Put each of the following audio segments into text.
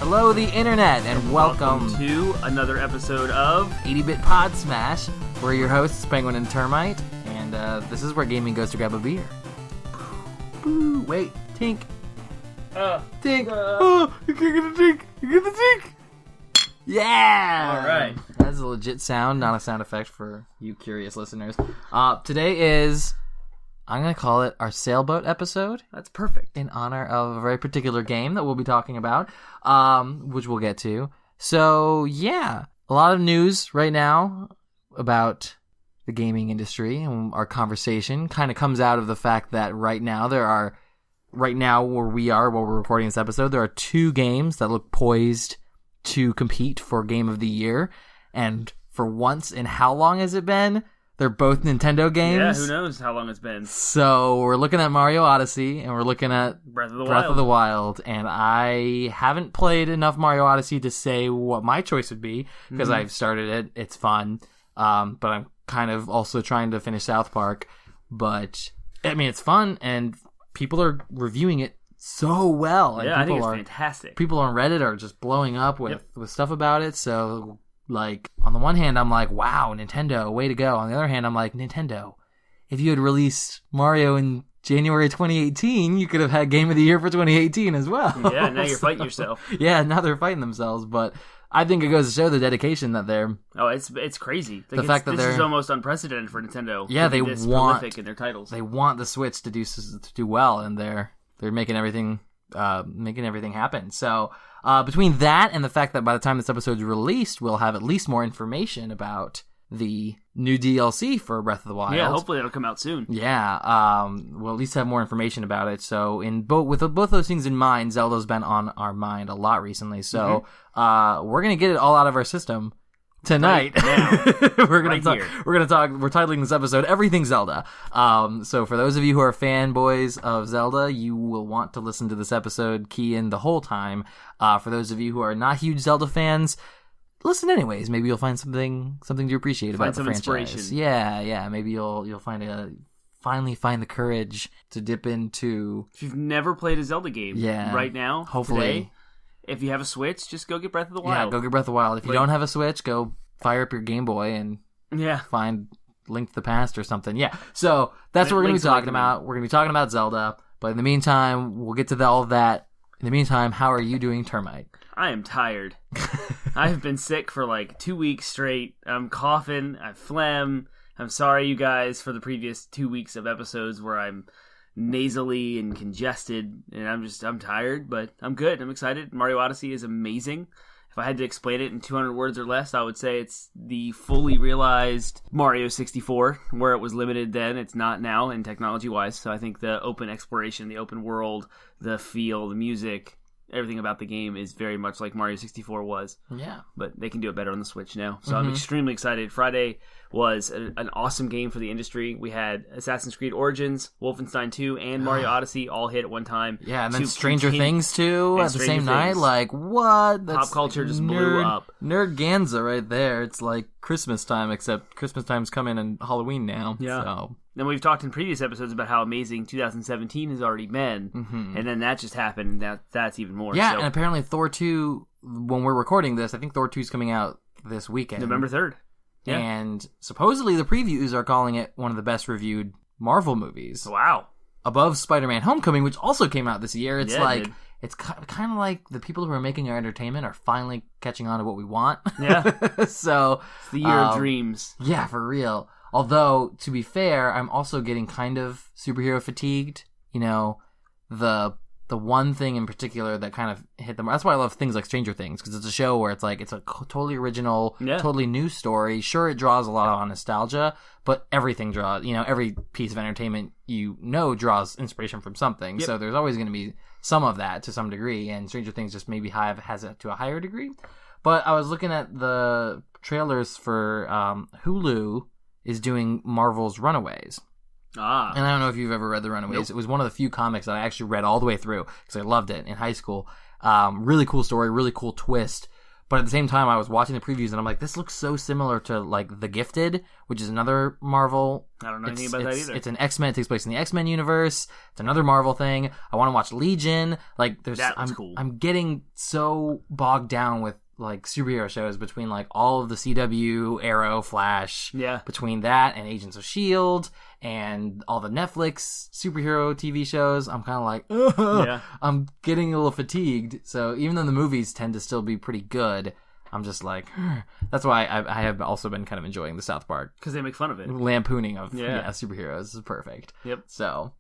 Hello, the internet, and welcome to another episode of 80-Bit Podsmash. We're your hosts, Penguin and Termite, and this is where gaming goes to grab a beer. Boo, wait, tink. Tink. Oh, you can't get a tink. You get the tink. Yeah! Alright. That's a legit sound, not a sound effect for you curious listeners. Today is, I'm going to call it our sailboat episode. That's perfect. In honor of a very particular game that we'll be talking about, which we'll get to. So, yeah, a lot of news right now about the gaming industry, and our conversation kind of comes out of the fact that right now where we are, while we're recording this episode, there are two games that look poised to compete for Game of the Year, and for once in how long has it been? They're both Nintendo games. Yeah, who knows how long it's been. So we're looking at Mario Odyssey, and we're looking at Breath of the Wild, and I haven't played enough Mario Odyssey to say what my choice would be, because I've started it. It's fun, but I'm kind of also trying to finish South Park. But, I mean, it's fun, and people are reviewing it so well. And I think it's fantastic. People on Reddit are just blowing up with stuff about it, so... Like, on the one hand, I'm like, wow, Nintendo, way to go. On the other hand, I'm like, Nintendo, if you had released Mario in January 2018, you could have had Game of the Year for 2018 as well. Yeah, now you're fighting yourself. Yeah, now they're fighting themselves, but I think it goes to show the dedication that they're... Oh, it's crazy. The fact that this is almost unprecedented for Nintendo. Yeah, they this want... prolific in their titles. They want the Switch to do well, and they're making everything happen. So... between that and the fact that by the time this episode is released, we'll have at least more information about the new DLC for Breath of the Wild. Yeah, hopefully it'll come out soon. Yeah, we'll at least have more information about it. So, with both those things in mind, Zelda's been on our mind a lot recently. So, we're gonna get it all out of our system tonight. Right we're gonna talk. We're titling this episode "Everything Zelda." So for those of you who are fanboys of Zelda, you will want to listen to this episode key in the whole time. For those of you who are not huge Zelda fans, listen anyways. Maybe you'll find something to appreciate about the franchise. Inspiration. Yeah. Maybe you'll finally find the courage to dip into. If you've never played a Zelda game, right now, hopefully. Today, if you have a Switch, just go get Breath of the Wild. Yeah, go get Breath of the Wild. If you don't have a Switch, go fire up your Game Boy and find Link to the Past or something. Yeah, so that's what we're going to be talking about. We're going to be talking about Zelda, but in the meantime, we'll get to all of that. In the meantime, how are you doing, Termite? I am tired. I've been sick for like 2 weeks straight. I'm coughing. I phlegm. I'm sorry, you guys, for the previous 2 weeks of episodes where I'm nasally and congested, and I'm tired, but I'm good. I'm excited. Mario Odyssey is amazing. If I had to explain it in 200 words or less, I would say it's the fully realized Mario 64, where it was limited then. It's not now in technology-wise, so I think the open exploration, the open world, the feel, the music, everything about the game is very much like Mario 64 was. Yeah. But they can do it better on the Switch now. So I'm extremely excited. Friday was an awesome game for the industry. We had Assassin's Creed Origins, Wolfenstein 2, and Mario Odyssey all hit at one time. Yeah, and then Stranger Things too at the same night. Like, what? Pop culture just blew up. Nerdganza right there. It's like Christmas time, except Christmas time's coming and Halloween now. Yeah. So. And we've talked in previous episodes about how amazing 2017 has already been, and then that just happened, and that's even more. Yeah, and apparently Thor 2, when we're recording this, I think Thor 2 is coming out this weekend. November 3rd. Yeah. And supposedly the previews are calling it one of the best reviewed Marvel movies. Wow. Above Spider-Man Homecoming, which also came out this year. It's it's kind of like the people who are making our entertainment are finally catching on to what we want. Yeah. So it's the year of dreams. Yeah, for real. Although, to be fair, I'm also getting kind of superhero fatigued. You know, the one thing in particular that kind of hit them. That's why I love things like Stranger Things, because it's a show where it's like it's a totally original, totally new story. Sure, it draws a lot on nostalgia, but everything draws. You know, every piece of entertainment draws inspiration from something. Yep. So there's always going to be some of that to some degree, and Stranger Things just maybe has it to a higher degree. But I was looking at the trailers for Hulu is doing Marvel's Runaways. And I don't know if you've ever read The Runaways. Nope. It was one of the few comics that I actually read all the way through because I loved it in high school. Really cool story, really cool twist. But at the same time, I was watching the previews and I'm like, this looks so similar to like The Gifted, which is another Marvel. I don't know anything about that either. It's an X-Men. It takes place in the X-Men universe. It's another Marvel thing. I want to watch Legion. Like, Cool. I'm getting so bogged down with like superhero shows between like all of the CW, Arrow, Flash. Yeah. Between that and Agents of S.H.I.E.L.D. and all the Netflix superhero TV shows, I'm kind of like, ugh. I'm getting a little fatigued. So even though the movies tend to still be pretty good, I'm just like, that's why I have also been kind of enjoying the South Park. Because they make fun of it. Lampooning of superheroes is perfect. Yep. So,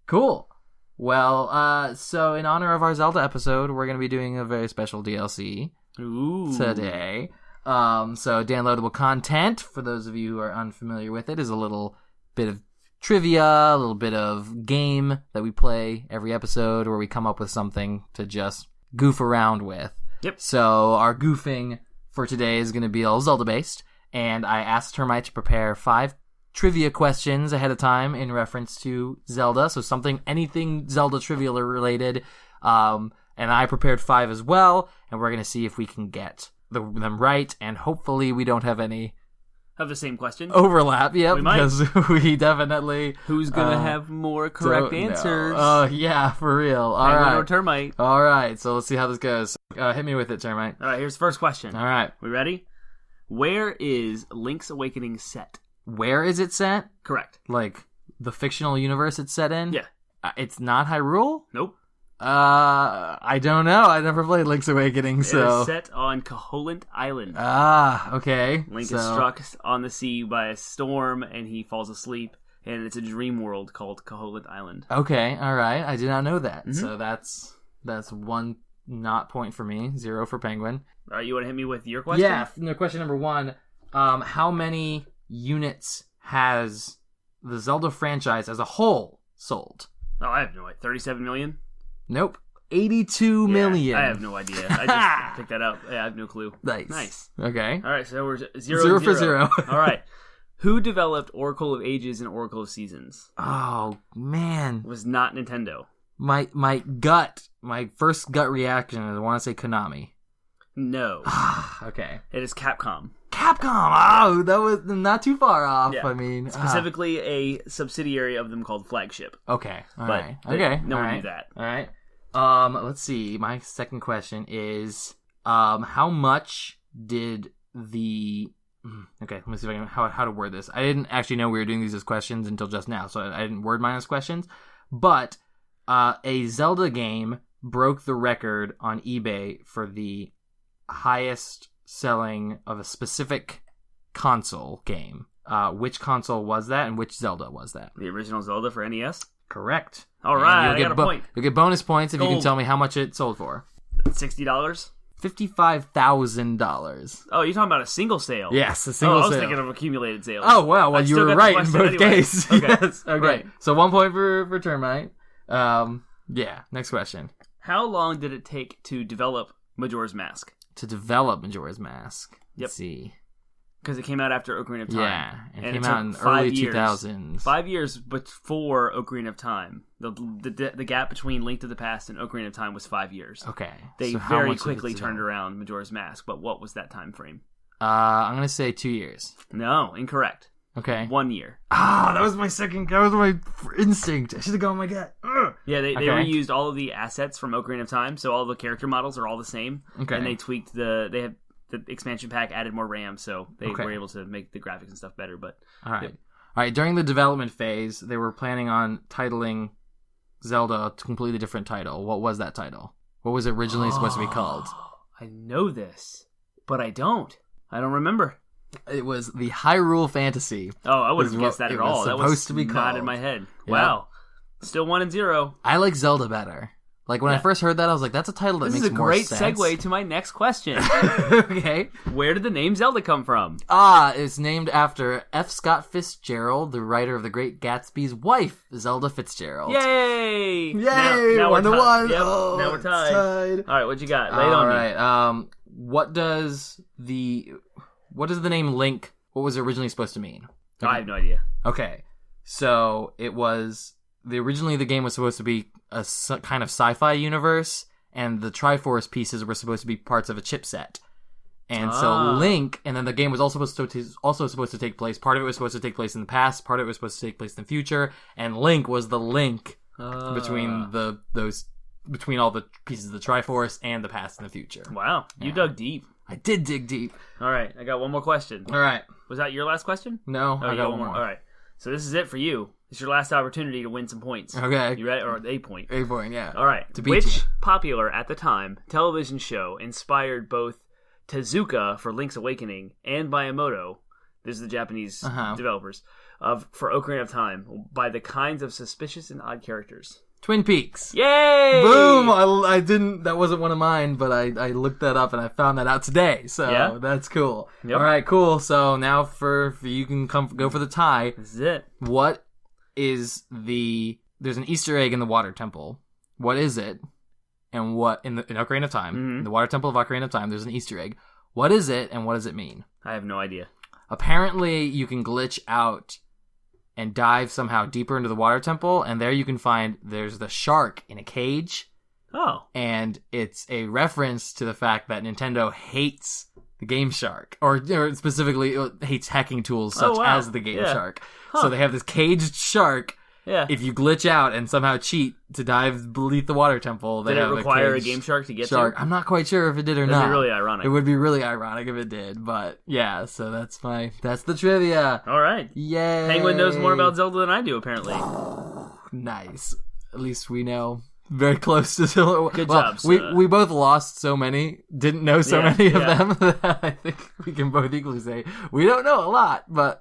cool. Well, so in honor of our Zelda episode, we're going to be doing a very special DLC today. So downloadable content, for those of you who are unfamiliar with it, is a little bit of trivia, a little bit of game that we play every episode where we come up with something to just goof around with. Yep. So our goofing for today is going to be all Zelda-based, and I asked Termite to prepare 5 trivia questions ahead of time in reference to Zelda, so anything Zelda trivia related, and I prepared 5 as well, and we're going to see if we can get them right, and hopefully we don't have any have the same question overlap. Yep, we might. because we definitely who's gonna have more correct answers. Oh yeah, for real. All right, or Termite. All right, so let's see how this goes. Hit me with it, Termite. All right, here's the first question. All right, we ready? Where is Link's Awakening set? Where is it set? Correct. Like the fictional universe it's set in? Yeah. It's not Hyrule? Nope. I don't know. I never played Link's Awakening, so... It is set on Koholint Island. Ah, okay. Link is struck on the sea by a storm, and he falls asleep, and it's a dream world called Koholint Island. Okay, alright. I did not know that. Mm-hmm. So that's 1 not point for me, 0 for Penguin. All right, you want to hit me with your question? Yeah, no, question number 1. How many units has the Zelda franchise as a whole sold? Oh, I have no idea. 37 million? Nope. 82 million. I have no idea. I just picked that up. Yeah, I have no clue. Nice. Okay. All right, so we're 0 for 0. All right. Who developed Oracle of Ages and Oracle of Seasons? Oh, man. It was not Nintendo. My first gut reaction is I want to say Konami. No. Okay. It is Capcom. Oh, that was not too far off. Yeah. I mean, specifically a subsidiary of them called Flagship. Okay. All right. No one knew that. All right. Let's see. My second question is, how much did the... Okay, let me see if I can... How to word this. I didn't actually know we were doing these as questions until just now, so I didn't word mine as questions. But a Zelda game broke the record on eBay for the highest selling of a specific console game. Which console was that, and which Zelda was that? The original Zelda for NES? Correct. All right, I got a point. You'll get bonus points if you can tell me how much it sold for. $60? $55,000. Oh, you're talking about a single sale? Yes, a single sale. I was thinking of accumulated sales. Oh, wow. Well, you were right in both cases. Okay. Yes. Okay. Right. So 1 point for Termite. Yeah. Next question. How long did it take to develop Majora's Mask? To develop Majora's Mask. Yep. Let's see. Because it came out after Ocarina of Time. Yeah, and it came out in early 2000s. 5 years before Ocarina of Time. The gap between Link to the Past and Ocarina of Time was 5 years. Okay. They very quickly turned around Majora's Mask, but what was that time frame? I'm going to say 2 years. No, incorrect. Okay. 1 year. That was my instinct. I should have gone with my gut. Ugh. Yeah, they reused all of the assets from Ocarina of Time, so all the character models are all the same. Okay. And they tweaked the expansion pack added more RAM, so they were able to make the graphics and stuff better. But all right. During the development phase, they were planning on titling Zelda a completely different title. What was that title? What was it originally supposed to be called? I know this, but I don't remember. It was the Hyrule Fantasy. Oh, I wouldn't have guessed that at all. That was supposed to be not in my head. Yep. Wow. Still 1-0. I like Zelda better. Like, when I first heard that, I was like, that's a title that makes more sense. This is a great segue to my next question. Okay. Where did the name Zelda come from? It's named after F. Scott Fitzgerald, the writer of The Great Gatsby's wife, Zelda Fitzgerald. Yay! Yay! Now 1-1. Yep, oh, now we're tied. All right, what you got? Lay it on me. All right. What does the name Link, what was it originally supposed to mean? Okay. I have no idea. Okay. So, it was... Originally, the game was supposed to be a kind of sci-fi universe, and the Triforce pieces were supposed to be parts of a chipset. And so Link, and then the game was also supposed to take place. Part of it was supposed to take place in the past. Part of it was supposed to take place in the future. And Link was the link between between all the pieces of the Triforce and the past and the future. Wow, you dug deep. I did dig deep. All right, I got one more question. All right, was that your last question? No, I got one more. All right, so this is it for you. It's your last opportunity to win some points. Okay, you ready? Or a point? A point, yeah. All right. Which popular at the time television show inspired both Tezuka for Link's Awakening and Miyamoto, this is the Japanese developers, for Ocarina of Time, by the kinds of suspicious and odd characters? Twin Peaks. Yay! Boom! I didn't, that wasn't one of mine, but I looked that up and I found that out today, so that's cool. Yep. All right, cool. So now for you can go for the tie. This is it. What is there's an Easter egg in the Water Temple. What is it? And what in Ocarina of Time, in the Water Temple of Ocarina of Time, there's an Easter egg. What is it, and what does it mean? I have no idea. Apparently, you can glitch out and dive somehow deeper into the Water Temple, and there you can find there's the shark in a cage. Oh. And it's a reference to the fact that Nintendo hates the Game Shark, or specifically hates hacking tools such as the Game Shark. So they have this caged shark. Yeah. If you glitch out and somehow cheat to dive beneath the Water Temple, they did it require a Game Shark to get to? I'm not quite sure if it did or not. That'd be really ironic. It would be really ironic if it did, but yeah. So that's the trivia. All right. Yay! Penguin knows more about Zelda than I do, apparently. Nice. At least we know very close to Zelda. Good job. We both lost so many, didn't know so many of them that I think we can both equally say we don't know a lot, but.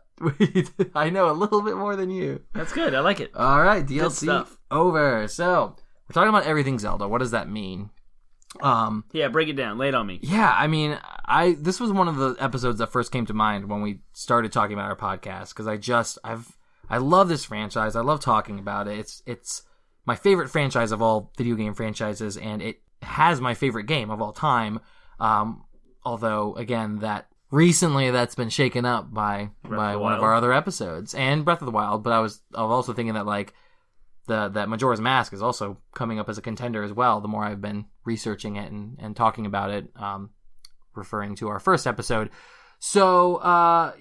I know a little bit more than you. That's good. I like it. All right, DLC over. So we're talking about everything Zelda. What does that mean? Yeah, break it down. Lay it on me. Yeah, I mean, this was one of the episodes that first came to mind when we started talking about our podcast because I love this franchise. I love talking about it. It's my favorite franchise of all video game franchises, and it has my favorite game of all time. Although, again, recently that's been shaken up by one of our other episodes and Breath of the Wild, but I was also thinking that like that Majora's Mask is also coming up as a contender as well, the more I've been researching it and talking about it, referring to our first episode. So I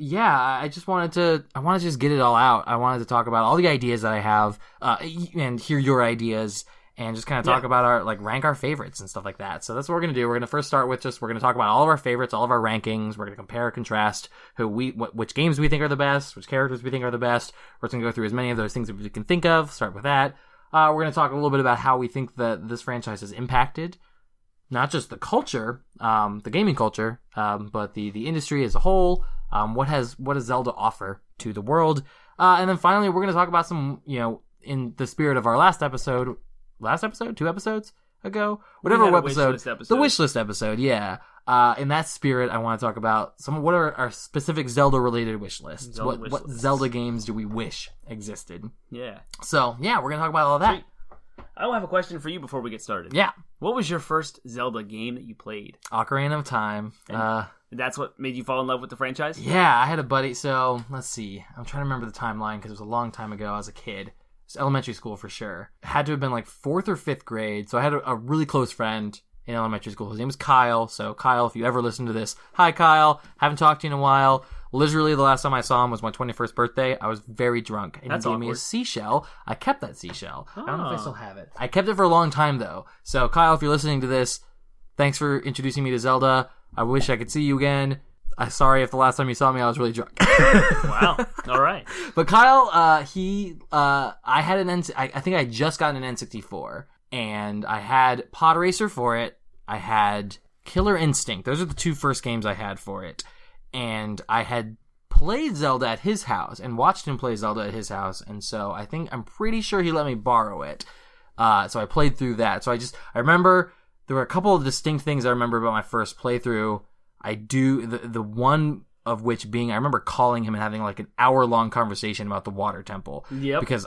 wanted to just get it all out. I wanted to talk about all the ideas that I have and hear your ideas and just kind of talk about our, rank our favorites and stuff like that. So that's what we're going to do. We're going to first start with we're going to talk about all of our favorites, all of our rankings. We're going to compare and contrast which games we think are the best, which characters we think are the best. We're going to go through as many of those things that we can think of, start with that. We're going to talk a little bit about how we think that this franchise has impacted not just the culture, the gaming culture, but the industry as a whole. What does Zelda offer to the world? And then finally, we're going to talk about some, in the spirit of our last episode, 2 episodes ago, whatever episode, the wishlist episode, yeah. In that spirit, I want to talk about what are our specific Zelda related wish lists. What Zelda games do we wish existed? Yeah. So yeah, we're gonna talk about all of that. Sweet. I have a question for you before we get started. Yeah. What was your first Zelda game that you played? Ocarina of Time. And that's what made you fall in love with the franchise? Yeah, I had a buddy. So let's see. I'm trying to remember the timeline because it was a long time ago. I was a kid. Elementary school for sure. It had to have been like 4th or 5th grade. So I had a really close friend in elementary school. His name was Kyle. So Kyle, if you ever listen to this, hi Kyle. Haven't talked to you in a while. Literally the last time I saw him was my 21st birthday. I was very drunk. And he gave me a seashell. I kept that seashell. I don't know if I still have it. I kept it for a long time though. So Kyle, if you're listening to this, thanks for introducing me to Zelda. I wish I could see you again. I'm sorry if the last time you saw me I was really drunk. Wow. All right. But Kyle, I had I think I just got an N64, and I had Pod Racer for it. I had Killer Instinct. Those are the 2 first games I had for it. And I had played Zelda at his house and watched him play Zelda at his house, and so I'm pretty sure he let me borrow it. So I played through that. So I remember there were a couple of distinct things I remember about my first playthrough. I do the one of which being I remember calling him and having like an hour-long conversation about the Water Temple. Yep. Because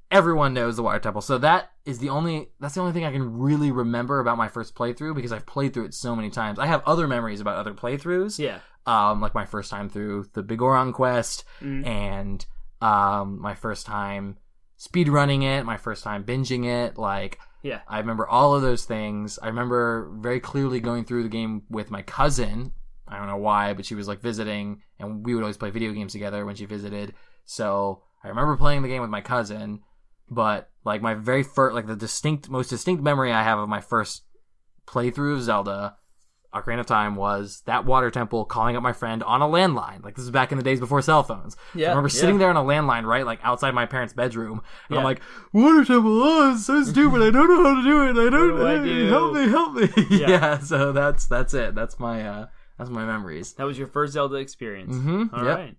everyone knows the Water Temple. So that's the only thing I can really remember about my first playthrough because I've played through it so many times. I have other memories about other playthroughs. Yeah. Like my first time through the Big Oron quest and my first time speedrunning it, my first time binging it, like Yeah. I remember all of those things. I remember very clearly going through the game with my cousin. I don't know why, but she was like visiting, and we would always play video games together when she visited. So I remember playing the game with my cousin, but like my very first, like the most distinct memory I have of my first playthrough of Zelda Ocarina of Time was that water temple, calling up my friend on a landline. Like, this is back in the days before cell phones. So I remember sitting there on a landline, right, like outside my parents' bedroom, and I'm like, water temple, oh, it's so stupid, I don't know how to do it, I don't know, help me. Yeah, so that's it. That's my memories. That was your first Zelda experience. Mm-hmm. All right.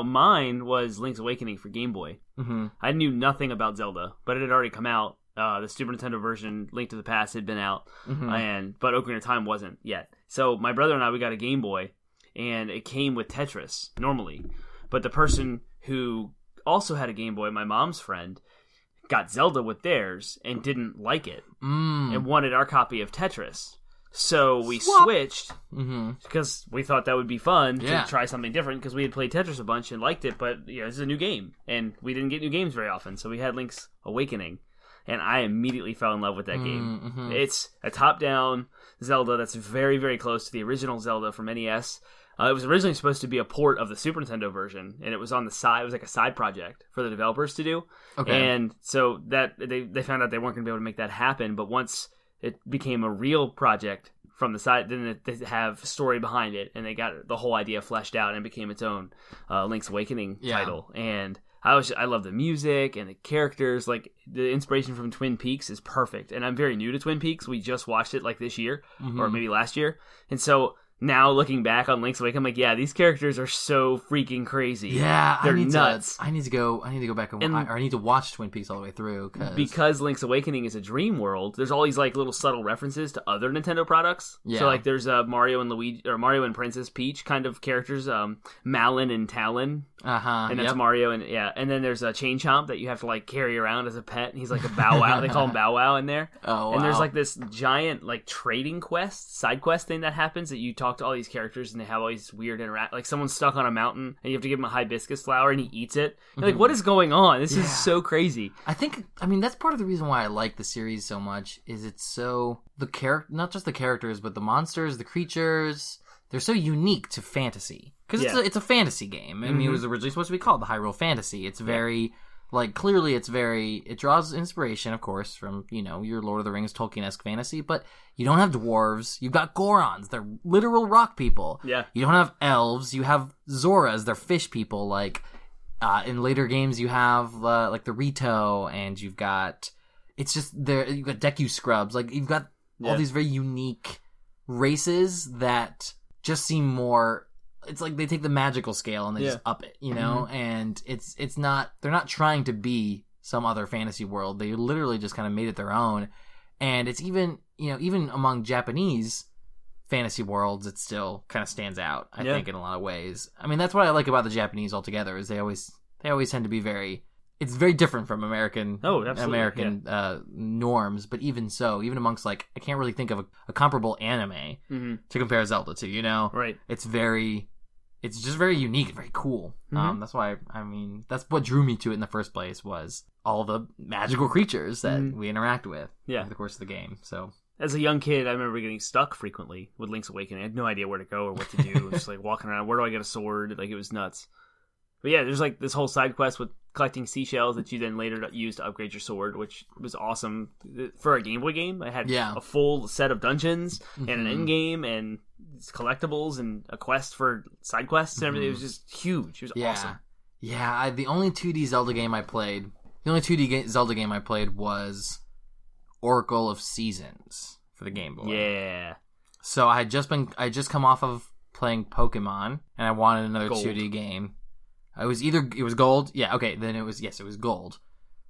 Mine was Link's Awakening for Game Boy. Mm-hmm. I knew nothing about Zelda, but it had already come out. The Super Nintendo version, Link to the Past, had been out, but Ocarina of Time wasn't yet. So my brother and I, we got a Game Boy, and it came with Tetris, normally. But the person who also had a Game Boy, my mom's friend, got Zelda with theirs and didn't like it, and wanted our copy of Tetris. So we switched, because we thought that would be fun to try something different, because we had played Tetris a bunch and liked it, but this is a new game, and we didn't get new games very often, so we had Link's Awakening. And I immediately fell in love with that game. Mm-hmm. It's a top-down Zelda that's very, very close to the original Zelda from NES. It was originally supposed to be a port of the Super Nintendo version, and it was on the side. It was like a side project for the developers to do. Okay. And so that they found out they weren't going to be able to make that happen. But once it became a real project from the side, then they have story behind it, and they got the whole idea fleshed out and became its own Link's Awakening title. And I love the music and the characters. Like, the inspiration from Twin Peaks is perfect. And I'm very new to Twin Peaks. We just watched it like this year or maybe last year. And so now looking back on Link's Awakening, I'm like, yeah, these characters are so freaking crazy. Yeah, they're nuts. I need to go back and I need to watch Twin Peaks all the way through because Link's Awakening is a dream world. There's all these like little subtle references to other Nintendo products. Yeah. So like there's Mario and Luigi, or Mario and Princess Peach kind of characters, Malin and Talon. And that's Mario, and then there's a Chain Chomp that you have to like carry around as a pet, and he's like a Bow Wow. They call him Bow Wow in there. Oh, wow. And there's like this giant like trading side quest thing that happens that you talk to all these characters, and they have all these weird like someone's stuck on a mountain, and you have to give him a hibiscus flower, and he eats it. You're like, what is going on? This is so crazy. I mean, that's part of the reason why I like the series so much. Is it's so not just the characters, but the monsters, the creatures. They're so unique to fantasy. Because it's a fantasy game. I mean, it was originally supposed to be called the Hyrule Fantasy. It's very, like, clearly it draws inspiration, of course, from, your Lord of the Rings Tolkien-esque fantasy, but you don't have dwarves. You've got Gorons. They're literal rock people. Yeah. You don't have elves. You have Zoras. They're fish people. Like, in later games, you have, like, the Rito, and you've got, you've got Deku Scrubs. Like, you've got all these very unique races that just seem more, it's like they take the magical scale and they just up it, and it's not, they're not trying to be some other fantasy world. They literally just kind of made it their own. And it's even, even among Japanese fantasy worlds, it still kind of stands out, I think, in a lot of ways. I mean, that's what I like about the Japanese altogether, is they always tend to be it's very different from American norms, but even so, even amongst, like, I can't really think of a comparable anime to compare Zelda to, Right. It's just very unique and very cool. That's why, I mean, that's what drew me to it in the first place, was all the magical creatures that we interact with over the course of the game, so... As a young kid, I remember getting stuck frequently with Link's Awakening. I had no idea where to go or what to do. Just like walking around, where do I get a sword? Like, it was nuts. But yeah, there's like this whole side quest with collecting seashells that you then later use to upgrade your sword, which was awesome. For a Game Boy game, I had a full set of dungeons and an end game and collectibles and a quest for side quests and everything. It was just huge. It was awesome. Yeah, the only 2D Zelda game I played was Oracle of Seasons for the Game Boy. Yeah. So I just come off of playing Pokemon, and I wanted another Gold. 2D game. It was Gold. Yeah, okay, then it was Gold.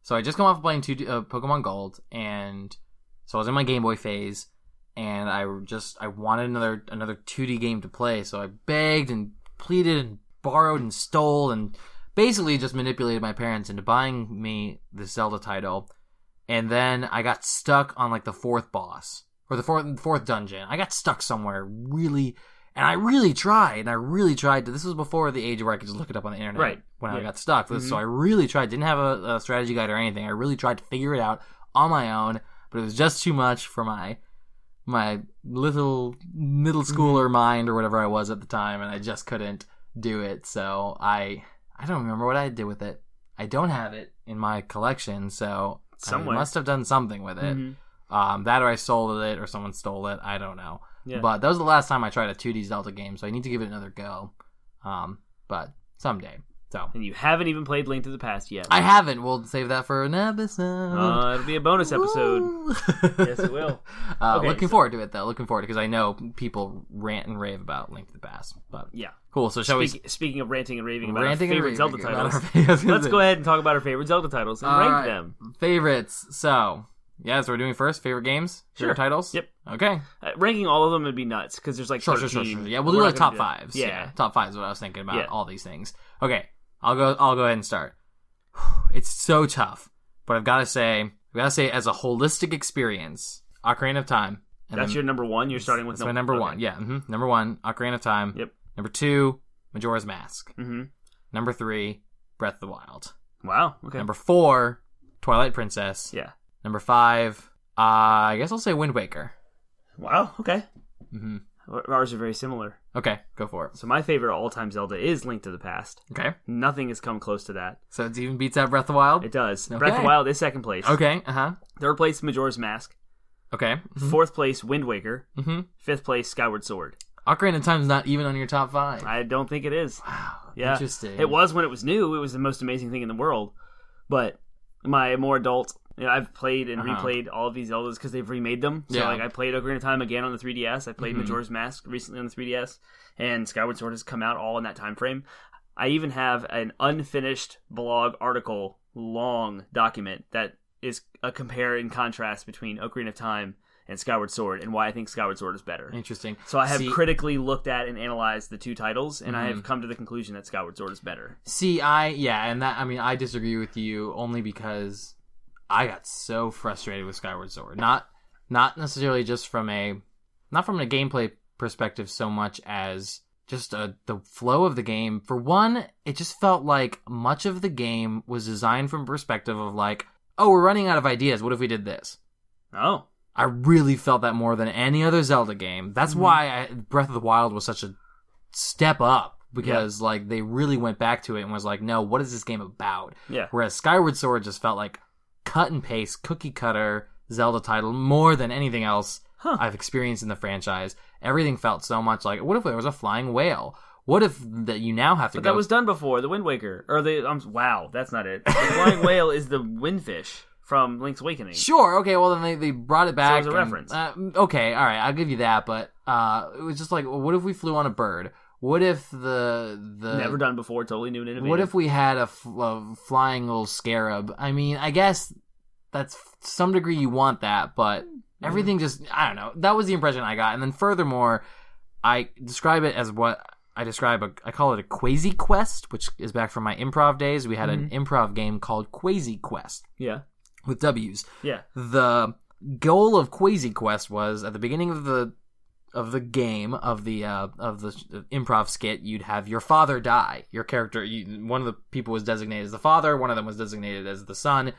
So I just come off of playing Pokemon Gold, and so I was in my Game Boy phase, and I wanted another 2D game to play, so I begged and pleaded and borrowed and stole and basically just manipulated my parents into buying me the Zelda title. And then I got stuck on like the fourth boss, or the fourth dungeon. I got stuck somewhere really, and I really tried. This was before the age where I could just look it up on the internet. Right. When I got stuck. So I really tried. Didn't have a strategy guide or anything. I really tried to figure it out on my own, but it was just too much for my little middle schooler mind or whatever I was at the time, and I just couldn't do it. So I don't remember what I did with it. I don't have it in my collection, so I must have done something with it. That or I sold it or someone stole it. I don't know. Yeah. But that was the last time I tried a 2D Zelda game, so I need to give it another go. But someday. So. And you haven't even played Link to the Past yet. I haven't. We'll save that for an episode. It'll be a bonus episode. Yes, it will. Looking forward to it, though. Looking forward to it, because I know people rant and rave about Link to the Past. But yeah. Cool. So Speaking of ranting and raving about our favorite Zelda titles, let's go ahead and talk about our favorite Zelda titles and rank them. Favorites. So, yeah, so we're doing first favorite games? Favorite titles? Yep. Okay. Ranking all of them would be nuts, because there's like 13. Sure. Yeah, we'll do like top fives. Yeah. Top fives is what I was thinking about all these things. Okay. I'll go ahead and start. It's so tough, but I've got to say as a holistic experience, Ocarina of Time. That's your number one? You're starting with my number one. Yeah. Number one, Ocarina of Time. Yep. Number two, Majora's Mask. Mm-hmm. Number three, Breath of the Wild. Wow. Okay. Number four, Twilight Princess. Yeah. Number five, I guess I'll say Wind Waker. Wow. Okay. Mm-hmm. Ours are very similar. Okay, go for it. So my favorite all-time Zelda is Link to the Past. Okay. Nothing has come close to that. So it even beats out Breath of the Wild? It does. Okay. Breath of the Wild is second place. Okay, Third place, Majora's Mask. Okay. Mm-hmm. Fourth place, Wind Waker. Mm-hmm. Fifth place, Skyward Sword. Ocarina of Time's not even on your top five. I don't think it is. Wow, yeah. Interesting. It was when it was new. It was the most amazing thing in the world. But my more adult... I've played and replayed all of these Zeldas because they've remade them. So I played Ocarina of Time again on the 3DS. I played Majora's Mask recently on the 3DS. And Skyward Sword has come out all in that time frame. I even have an unfinished blog article, long document, that is a compare and contrast between Ocarina of Time and Skyward Sword and why I think Skyward Sword is better. Interesting. So I have critically looked at and analyzed the two titles, and I have come to the conclusion that Skyward Sword is better. I disagree with you only because I got so frustrated with Skyward Sword. Not necessarily just from a gameplay perspective so much as just the flow of the game. For one, it just felt like much of the game was designed from perspective of like, oh, we're running out of ideas. What if we did this? Oh. I really felt that more than any other Zelda game. That's why Breath of the Wild was such a step up. Because like they really went back to it and was like, no, what is this game about? Yeah. Whereas Skyward Sword just felt like cut and paste, cookie cutter Zelda title more than anything else I've experienced in the franchise. Everything felt so much like, what if there was a flying whale? What if that you now have to go... But that was done before, the Wind Waker. Or wow, that's not it. The flying whale is the windfish from Link's Awakening. Sure, okay, well then they brought it back. So it was a reference. Okay, alright, I'll give you that, but it was just like, what if we flew on a bird? What if the never done before, totally new and innovative. What if we had a flying little scarab? I mean, I guess that's to some degree you want that, but everything just, I don't know. That was the impression I got. And then furthermore, I describe it as what I call it a Quasi Quest, which is back from my improv days. We had an improv game called Quasi Quest. Yeah. With W's. Yeah. The goal of Quasi Quest was at the beginning of the game of the improv skit, you'd have your father die. Your character, one of the people was designated as the father, one of them was designated as the son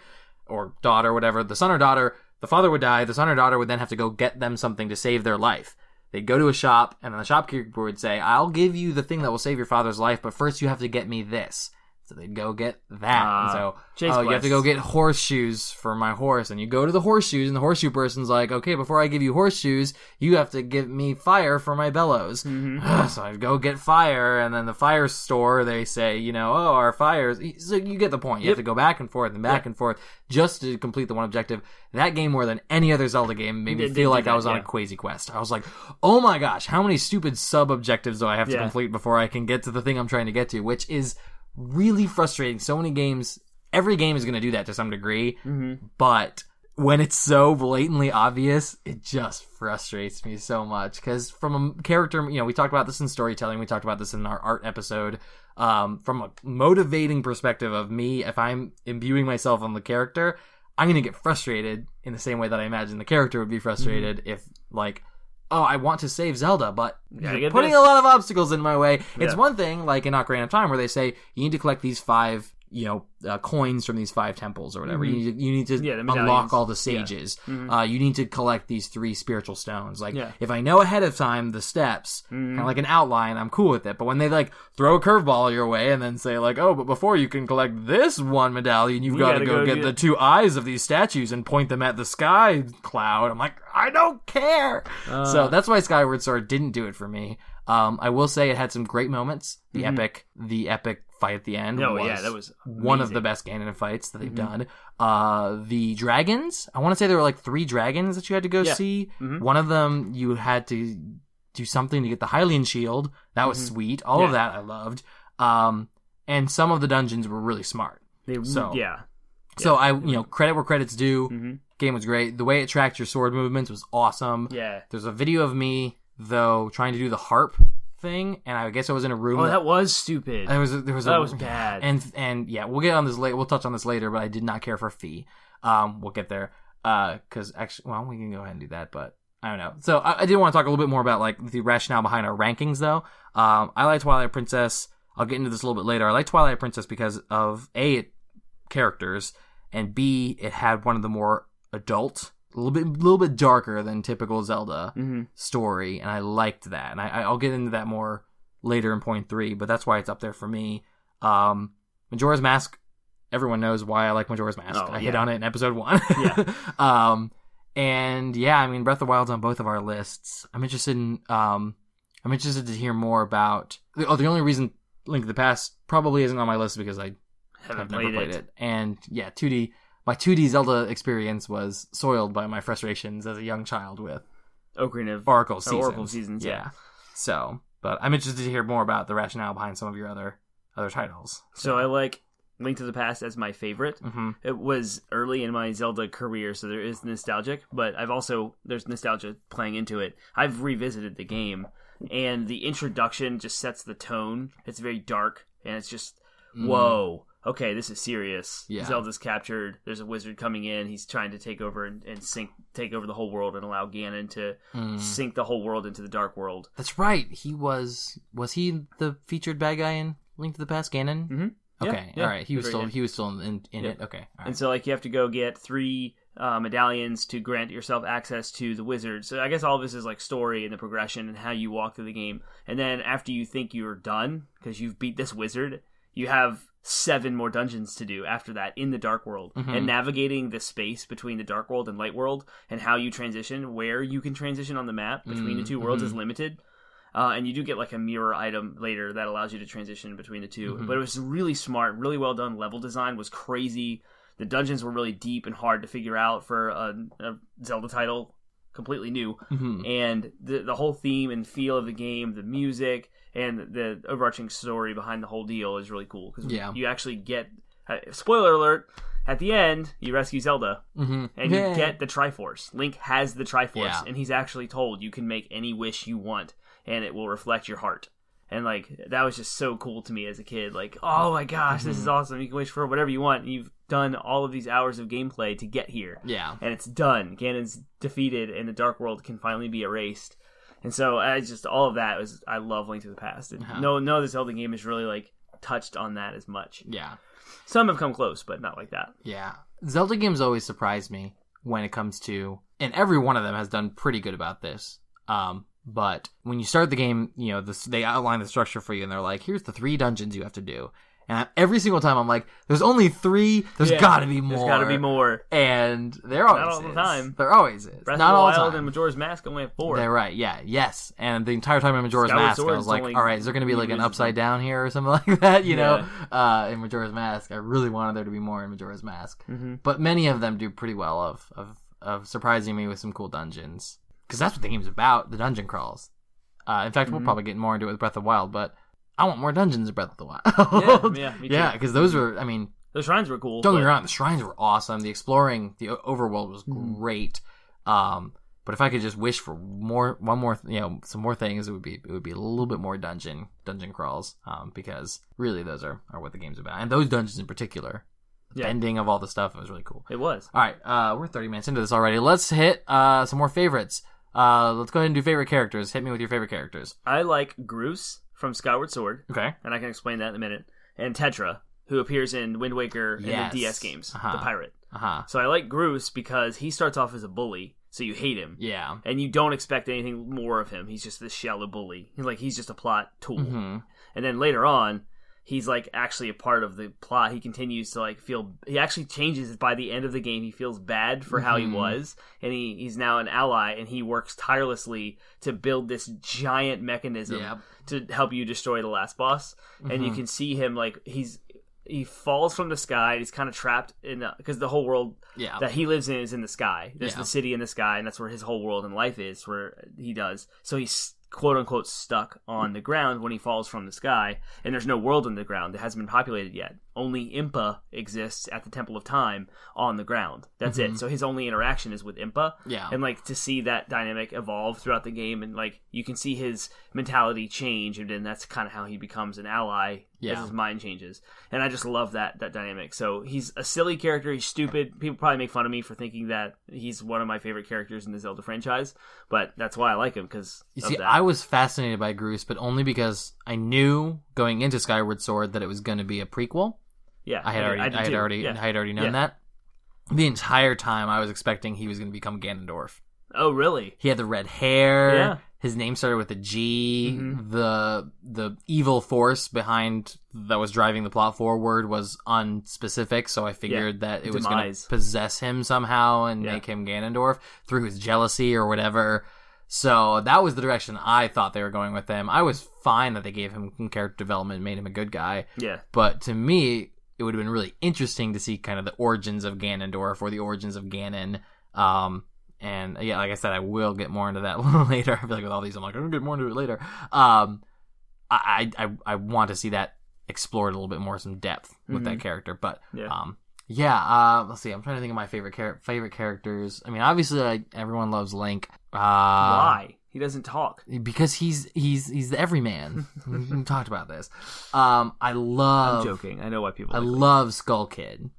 or daughter, whatever. The son or daughter, the father would die. The son or daughter would then have to go get them something to save their life. They'd go to a shop, and then the shopkeeper would say, "I'll give you the thing that will save your father's life, but first you have to get me this." So they'd go get that. And so, you have to go get horseshoes for my horse. And you go to the horseshoes, and the horseshoe person's like, okay, before I give you horseshoes, you have to give me fire for my bellows. So I'd go get fire, and then the fire store, they say, our fires. So you get the point. You have to go back and forth and back and forth just to complete the one objective. That game, more than any other Zelda game, made me feel like I was on a Quasi Quest. I was like, oh my gosh, how many stupid sub-objectives do I have to complete before I can get to the thing I'm trying to get to, which is really frustrating. So many games, every game is going to do that to some degree, but when it's so blatantly obvious, it just frustrates me so much. Because from a character, we talked about this in storytelling, we talked about this in our art episode, from a motivating perspective of me, if I'm imbuing myself on the character, I'm going to get frustrated in the same way that I imagine the character would be frustrated if, like, oh, I want to save Zelda, but you're putting a lot of obstacles in my way. It's one thing, like in Ocarina of Time, where they say, you need to collect these 5 coins from these 5 temples or whatever. Mm-hmm. You need to the unlock medallions. all the sages. Yeah. Mm-hmm. You need to collect these 3 spiritual stones. Like, Yeah. if I know ahead of time the steps, kind of like an outline, I'm cool with it. But when they, like, throw a curveball your way and then say, like, oh, but before you can collect this 1 medallion, you've got to go get the 2 eyes of these statues and point them at the sky cloud. I'm like, I don't care! So that's why Skyward Sword didn't do it for me. I will say it had some great moments. The epic fight at the end that was amazing. One of the best Ganon fights that they've done. The dragons, I want to say there were like 3 dragons that you had to go see. Mm-hmm. One of them, you had to do something to get the Hylian shield. That was sweet. All of that I loved. And some of the dungeons were really smart. So I, credit where credit's due. Mm-hmm. Game was great. The way it tracked your sword movements was awesome. Yeah. There's a video of me, though, trying to do the harp thing, and I guess I was in a room. Oh, that was stupid. That was bad. And yeah, we'll get on this later. We'll touch on this later, but I did not care for Fee. We'll get there. Because actually, well, we can go ahead and do that, but I don't know. So I did want to talk a little bit more about like the rationale behind our rankings, though. I like Twilight Princess. I'll get into this a little bit later. I like Twilight Princess because of characters, and B, it had one of the more adult, a little bit darker than typical Zelda story, and I liked that. And I'll get into that more later in point 3, but that's why it's up there for me. Majora's Mask, everyone knows why I like Majora's Mask. I hit on it in episode 1. Yeah. And yeah, I mean, Breath of the Wild's on both of our lists. I'm interested to hear more about. The only reason Link to the Past probably isn't on my list because I have never played it. And yeah, my 2D Zelda experience was soiled by my frustrations as a young child with Ocarina of Oracle Seasons. Yeah. So, but I'm interested to hear more about the rationale behind some of your other titles. So I like Link to the Past as my favorite. Mm-hmm. It was early in my Zelda career, so there is nostalgic, but there's nostalgia playing into it. I've revisited the game, and the introduction just sets the tone. It's very dark, and it's just, whoa. Okay, this is serious. Yeah. Zelda's captured. There's a wizard coming in. He's trying to take over and take over the whole world and allow Ganon to sink the whole world into the dark world. That's right. He was he the featured bad guy in Link to the Past, Ganon? Mm-hmm. Okay, yeah. All right. He was still in it. Okay, all right. And so like you have to go get 3 medallions to grant yourself access to the wizard. So I guess all of this is like story and the progression and how you walk through the game. And then after you think you're done because you've beat this wizard, you have 7 more dungeons to do after that in the Dark World. Mm-hmm. And navigating the space between the Dark World and Light World and how you transition, where you can transition on the map between the 2 worlds is limited. And you do get like a mirror item later that allows you to transition between the 2. Mm-hmm. But it was really smart, really well done. Level design was crazy. The dungeons were really deep and hard to figure out for a Zelda title, completely new. Mm-hmm. And the whole theme and feel of the game, the music, and the overarching story behind the whole deal is really cool. Because you actually get, spoiler alert, at the end, you rescue Zelda. Mm-hmm. And you get the Triforce. Link has the Triforce. And he's actually told you can make any wish you want. And it will reflect your heart. And, like, that was just so cool to me as a kid. Like, oh my gosh, this is awesome. You can wish for whatever you want. And you've done all of these hours of gameplay to get here. Yeah. And it's done. Ganon's defeated, and the Dark World can finally be erased. And so, all of that was, I love Link to the Past. And no other Zelda game has really, like, touched on that as much. Yeah. Some have come close, but not like that. Yeah. Zelda games always surprise me when it comes to, and every one of them has done pretty good about this. But when you start the game, they outline the structure for you, and they're like, here's the 3 dungeons you have to do. And every single time I'm like, there's only 3, there's gotta be more. There's gotta be more. And there always is. Not all the time. There always is. Breath of the Wild and Majora's Mask only have 4. They're right, yeah, yes. And the entire time in Majora's Mask, I was like, alright, is there gonna be like an upside down here or something like that, you know? In Majora's Mask, I really wanted there to be more in Majora's Mask. Mm-hmm. But many of them do pretty well of surprising me with some cool dungeons. Because that's what the game's about, the dungeon crawls. In fact, we'll probably get more into it with Breath of the Wild, but I want more dungeons in Breath of the Wild. Yeah, me too. Yeah, because those were, the shrines were cool. Don't get me wrong, the shrines were awesome. The exploring, the overworld was great. But if I could just wish for some more things, it would be a little bit more dungeon crawls. Because really those are what the game's about. And those dungeons in particular. Bending of all the stuff, it was really cool. It was. All right, we're 30 minutes into this already. Let's hit some more favorites. Let's go ahead and do favorite characters. Hit me with your favorite characters. I like Groose from Skyward Sword. Okay. And I can explain that in a minute. And Tetra who appears in Wind Waker and Yes. the DS games, the pirate. Uh-huh. So I like Groose because he starts off as a bully, so you hate him. Yeah. And you don't expect anything more of him. He's just this shallow bully. He's just a plot tool. Mm-hmm. And then later on, he's like actually a part of the plot. He continues to like feel. He actually changes by the end of the game. He feels bad for how he was, and he's now an ally, and he works tirelessly to build this giant mechanism to help you destroy the last boss. And you can see him like he falls from the sky. And he's kind of trapped in because the whole world that he lives in is in the sky. There's the city in the sky, and that's where his whole world and life is. Where he does. So he's quote unquote stuck on the ground when he falls from the sky, and there's no world on the ground that hasn't been populated yet. Only Impa exists at the Temple of Time on the ground. That's it. So his only interaction is with Impa. Yeah. And like to see that dynamic evolve throughout the game, and like you can see his mentality change, and then that's kind of how he becomes an ally as his mind changes. And I just love that dynamic. So he's a silly character. He's stupid. People probably make fun of me for thinking that he's one of my favorite characters in the Zelda franchise, but that's why I like him because that. I was fascinated by Groose, but only because I knew going into Skyward Sword that it was going to be a prequel. Yeah, I had already known that. The entire time I was expecting he was going to become Ganondorf. Oh, really? He had the red hair. Yeah. His name started with a G. The evil force behind that was driving the plot forward was unspecific, so I figured that it was going to possess him somehow and make him Ganondorf through his jealousy or whatever. So that was the direction I thought they were going with him. I was fine that they gave him some character development, made him a good guy. Yeah. But to me, it would have been really interesting to see kind of the origins of Ganondorf or the origins of Ganon. And yeah, like I said, I will get more into that a little later. I feel like with all these, I'm like, I'm going to get more into it later. I want to see that explored a little bit more, some depth with that character. But let's see. I'm trying to think of my favorite characters. I mean, obviously, everyone loves Link. Why? He doesn't talk. Because he's the everyman. We talked about this. I'm joking. I know why people. I love Skull Kid.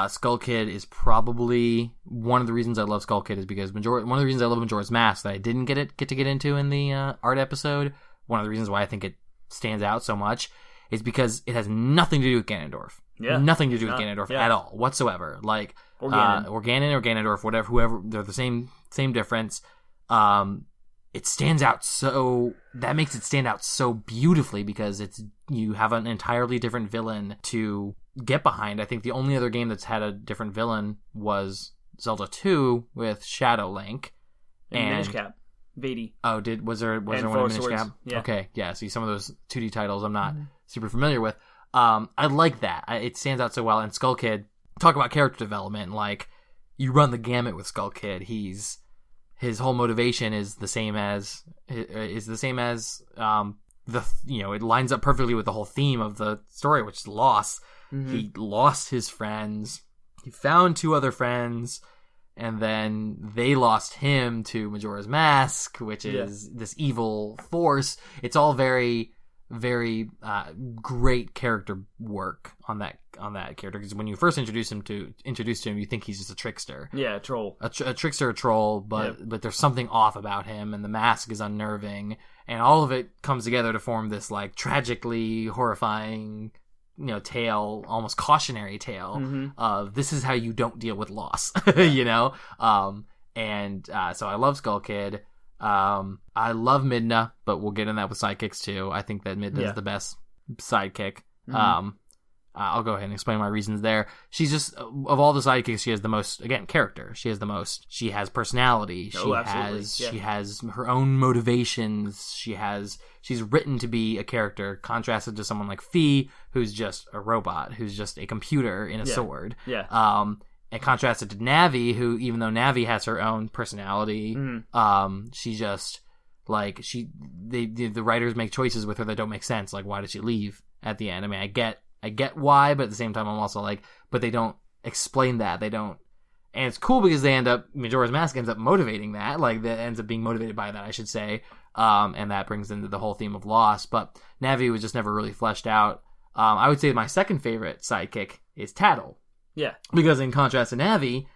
Skull Kid is probably one of the reasons I love Skull Kid is because one of the reasons I love Majora's Mask that I didn't get to get into in the art episode. One of the reasons why I think it stands out so much is because it has nothing to do with Ganondorf. Yeah, nothing to do with Ganondorf at all whatsoever. Like or Ganon or Ganondorf, whoever they're the same difference. It stands out that makes it stand out so beautifully because you have an entirely different villain to get behind. I think the only other game that's had a different villain was Zelda 2 with Shadow Link and Minish Cap, Vader. Oh, was there one in Minish Cap? Yeah. Okay, yeah. See, some of those 2D titles I'm not super familiar with. I like that. It stands out so well. And Skull Kid, talk about character development. Like you run the gamut with Skull Kid. His whole motivation is the same as it lines up perfectly with the whole theme of the story, which is loss. He lost his friends. He found 2 other friends, and then they lost him to Majora's Mask, which is this evil force. It's all very, very great character work on that character, because when you first introduce him, you think he's just a trickster. Yeah, a troll. A trickster, a troll, but there's something off about him, and the mask is unnerving, and all of it comes together to form this like tragically horrifying, tale, almost cautionary tale of this is how you don't deal with loss, So I love Skull Kid. I love Midna, but we'll get in that with sidekicks too. I think that Midna is the best sidekick. I'll go ahead and explain my reasons there. She's just, of all the sidekicks, she has the most, again, character. She has the most. She has personality. She has her own motivations. She's written to be a character, contrasted to someone like Fi, who's just a robot, who's just a computer in a sword. Yeah. And contrasted to Navi, who, even though Navi has her own personality, she just, like, the writers make choices with her that don't make sense. Like, why did she leave at the end? I mean, I get why, but at the same time, I'm also like, but they don't explain that. They don't, and it's cool because Majora's Mask ends up motivating that, like, that ends up being motivated by that, I should say, and that brings into the whole theme of loss, but Navi was just never really fleshed out. I would say my second favorite sidekick is Tattle. Yeah. Because in contrast to Navi,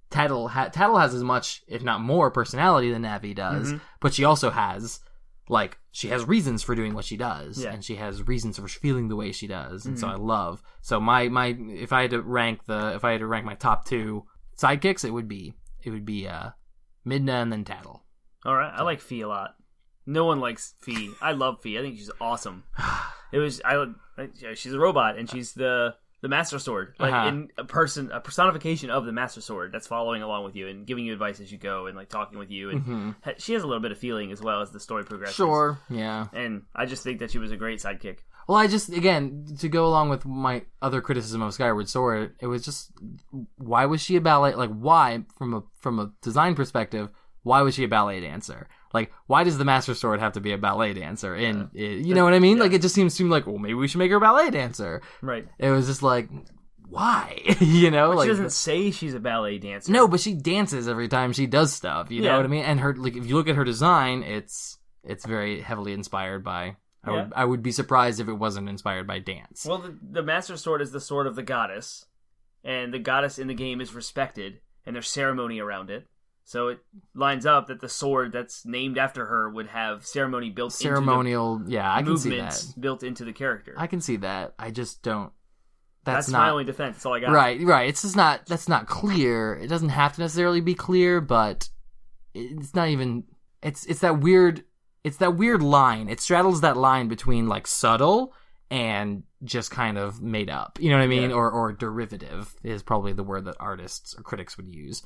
Tattle has as much, if not more, personality than Navi does, but she also has like she has reasons for doing what she does, Yeah. and she has reasons for feeling the way she does, and so I love. So my if I had to rank my top 2 sidekicks, it would be Midna and then Tattle. All right, I like Fee a lot. No one likes Fee. I love Fee. I think she's awesome. She's a robot, and she's the Master Sword, like in a personification of the Master Sword that's following along with you and giving you advice as you go and like talking with you. And she has a little bit of feeling as well as the story progresses. Sure, yeah. And I just think that she was a great sidekick. Well, again, to go along with my other criticism of Skyward Sword, it was just, why was she a ballet? Like, why, from a design perspective, why was she a ballet dancer? Like, why does the Master Sword have to be a ballet dancer? And you know what I mean? Yeah. Like, it just seems like, well, maybe we should make her a ballet dancer. Right. It was just like, why? You know, but like she doesn't say she's a ballet dancer. No, but she dances every time she does stuff. You know what I mean? And her, like, if you look at her design, it's very heavily inspired by. I would be surprised if it wasn't inspired by dance. Well, the Master Sword is the sword of the goddess, and the goddess in the game is respected, and there's ceremony around it. So it lines up that the sword that's named after her would have ceremony built ceremonial, into the I can see movements that. Built into the character. I can see that. I just don't. That's not my only defense. That's all I got. Right. It's just not. That's not clear. It doesn't have to necessarily be clear, but it's not even. It's that weird. It's that weird line. It straddles that line between like subtle and just kind of made up. You know what I mean? Yeah. Or derivative is probably the word that artists or critics would use.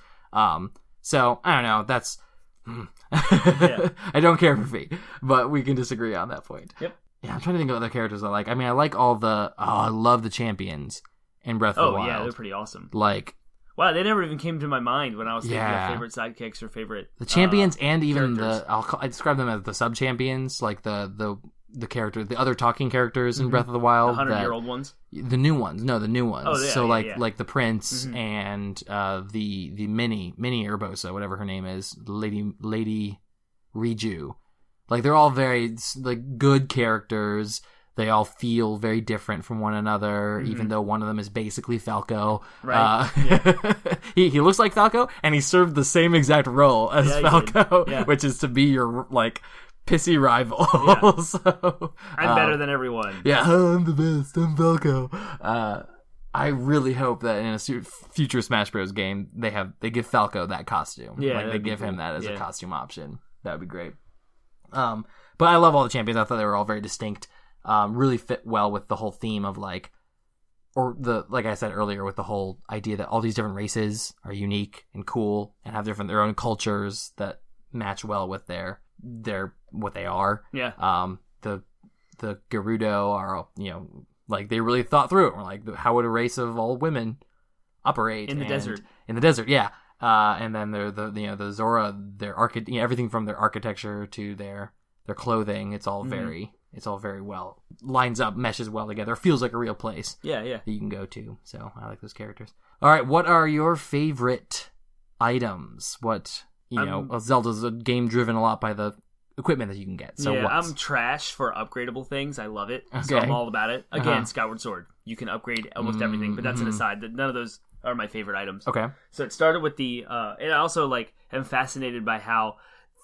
So I don't know. That's. I don't care for Fee, but we can disagree on that point. Yep. Yeah, I'm trying to think of other characters I like. I mean, I like all the. I love the champions in Breath of the Wild. Oh yeah, they're pretty awesome. Like. Wow, they never even came to my mind when I was thinking of favorite sidekicks or favorite the champions and even characters. I describe them as the sub champions, like the other talking characters in Breath of the Wild, the 100-year-old ones, the new ones. No, the new ones. Oh, yeah, so yeah, like the prince and the mini Urbosa, whatever her name is, Lady Riju. Like they're all very like good characters. They all feel very different from one another, even though one of them is basically Falco. Right. He looks like Falco, and he served the same exact role as Falco, which is to be your like pissy rival. Yeah. So I'm better than everyone. Yeah, I'm the best. I'm Falco. I really hope that in a future Smash Bros. Game they give Falco that costume. Yeah, like they give him that as a costume option. That would be great. But I love all the champions. I thought they were all very distinct. Really fit well with the whole theme of like I said earlier, with the whole idea that all these different races are unique and cool and have their own cultures that match well with their what they are. Yeah. The Gerudo are, like they really thought through it. We're like, how would a race of all women operate in the desert? In the desert, yeah. And then the Zora, everything from their architecture to their clothing, it's all very well lines up, meshes well together. Feels like a real place. Yeah. That you can go to. So I like those characters. All right, what are your favorite items? What Zelda's a game driven a lot by the equipment that you can get. So I'm trash for upgradable things. I love it. Okay. So I'm all about it. Again, Skyward Sword. You can upgrade almost everything, but that's an aside. None of those are my favorite items. Okay. So it started with and I also am fascinated by how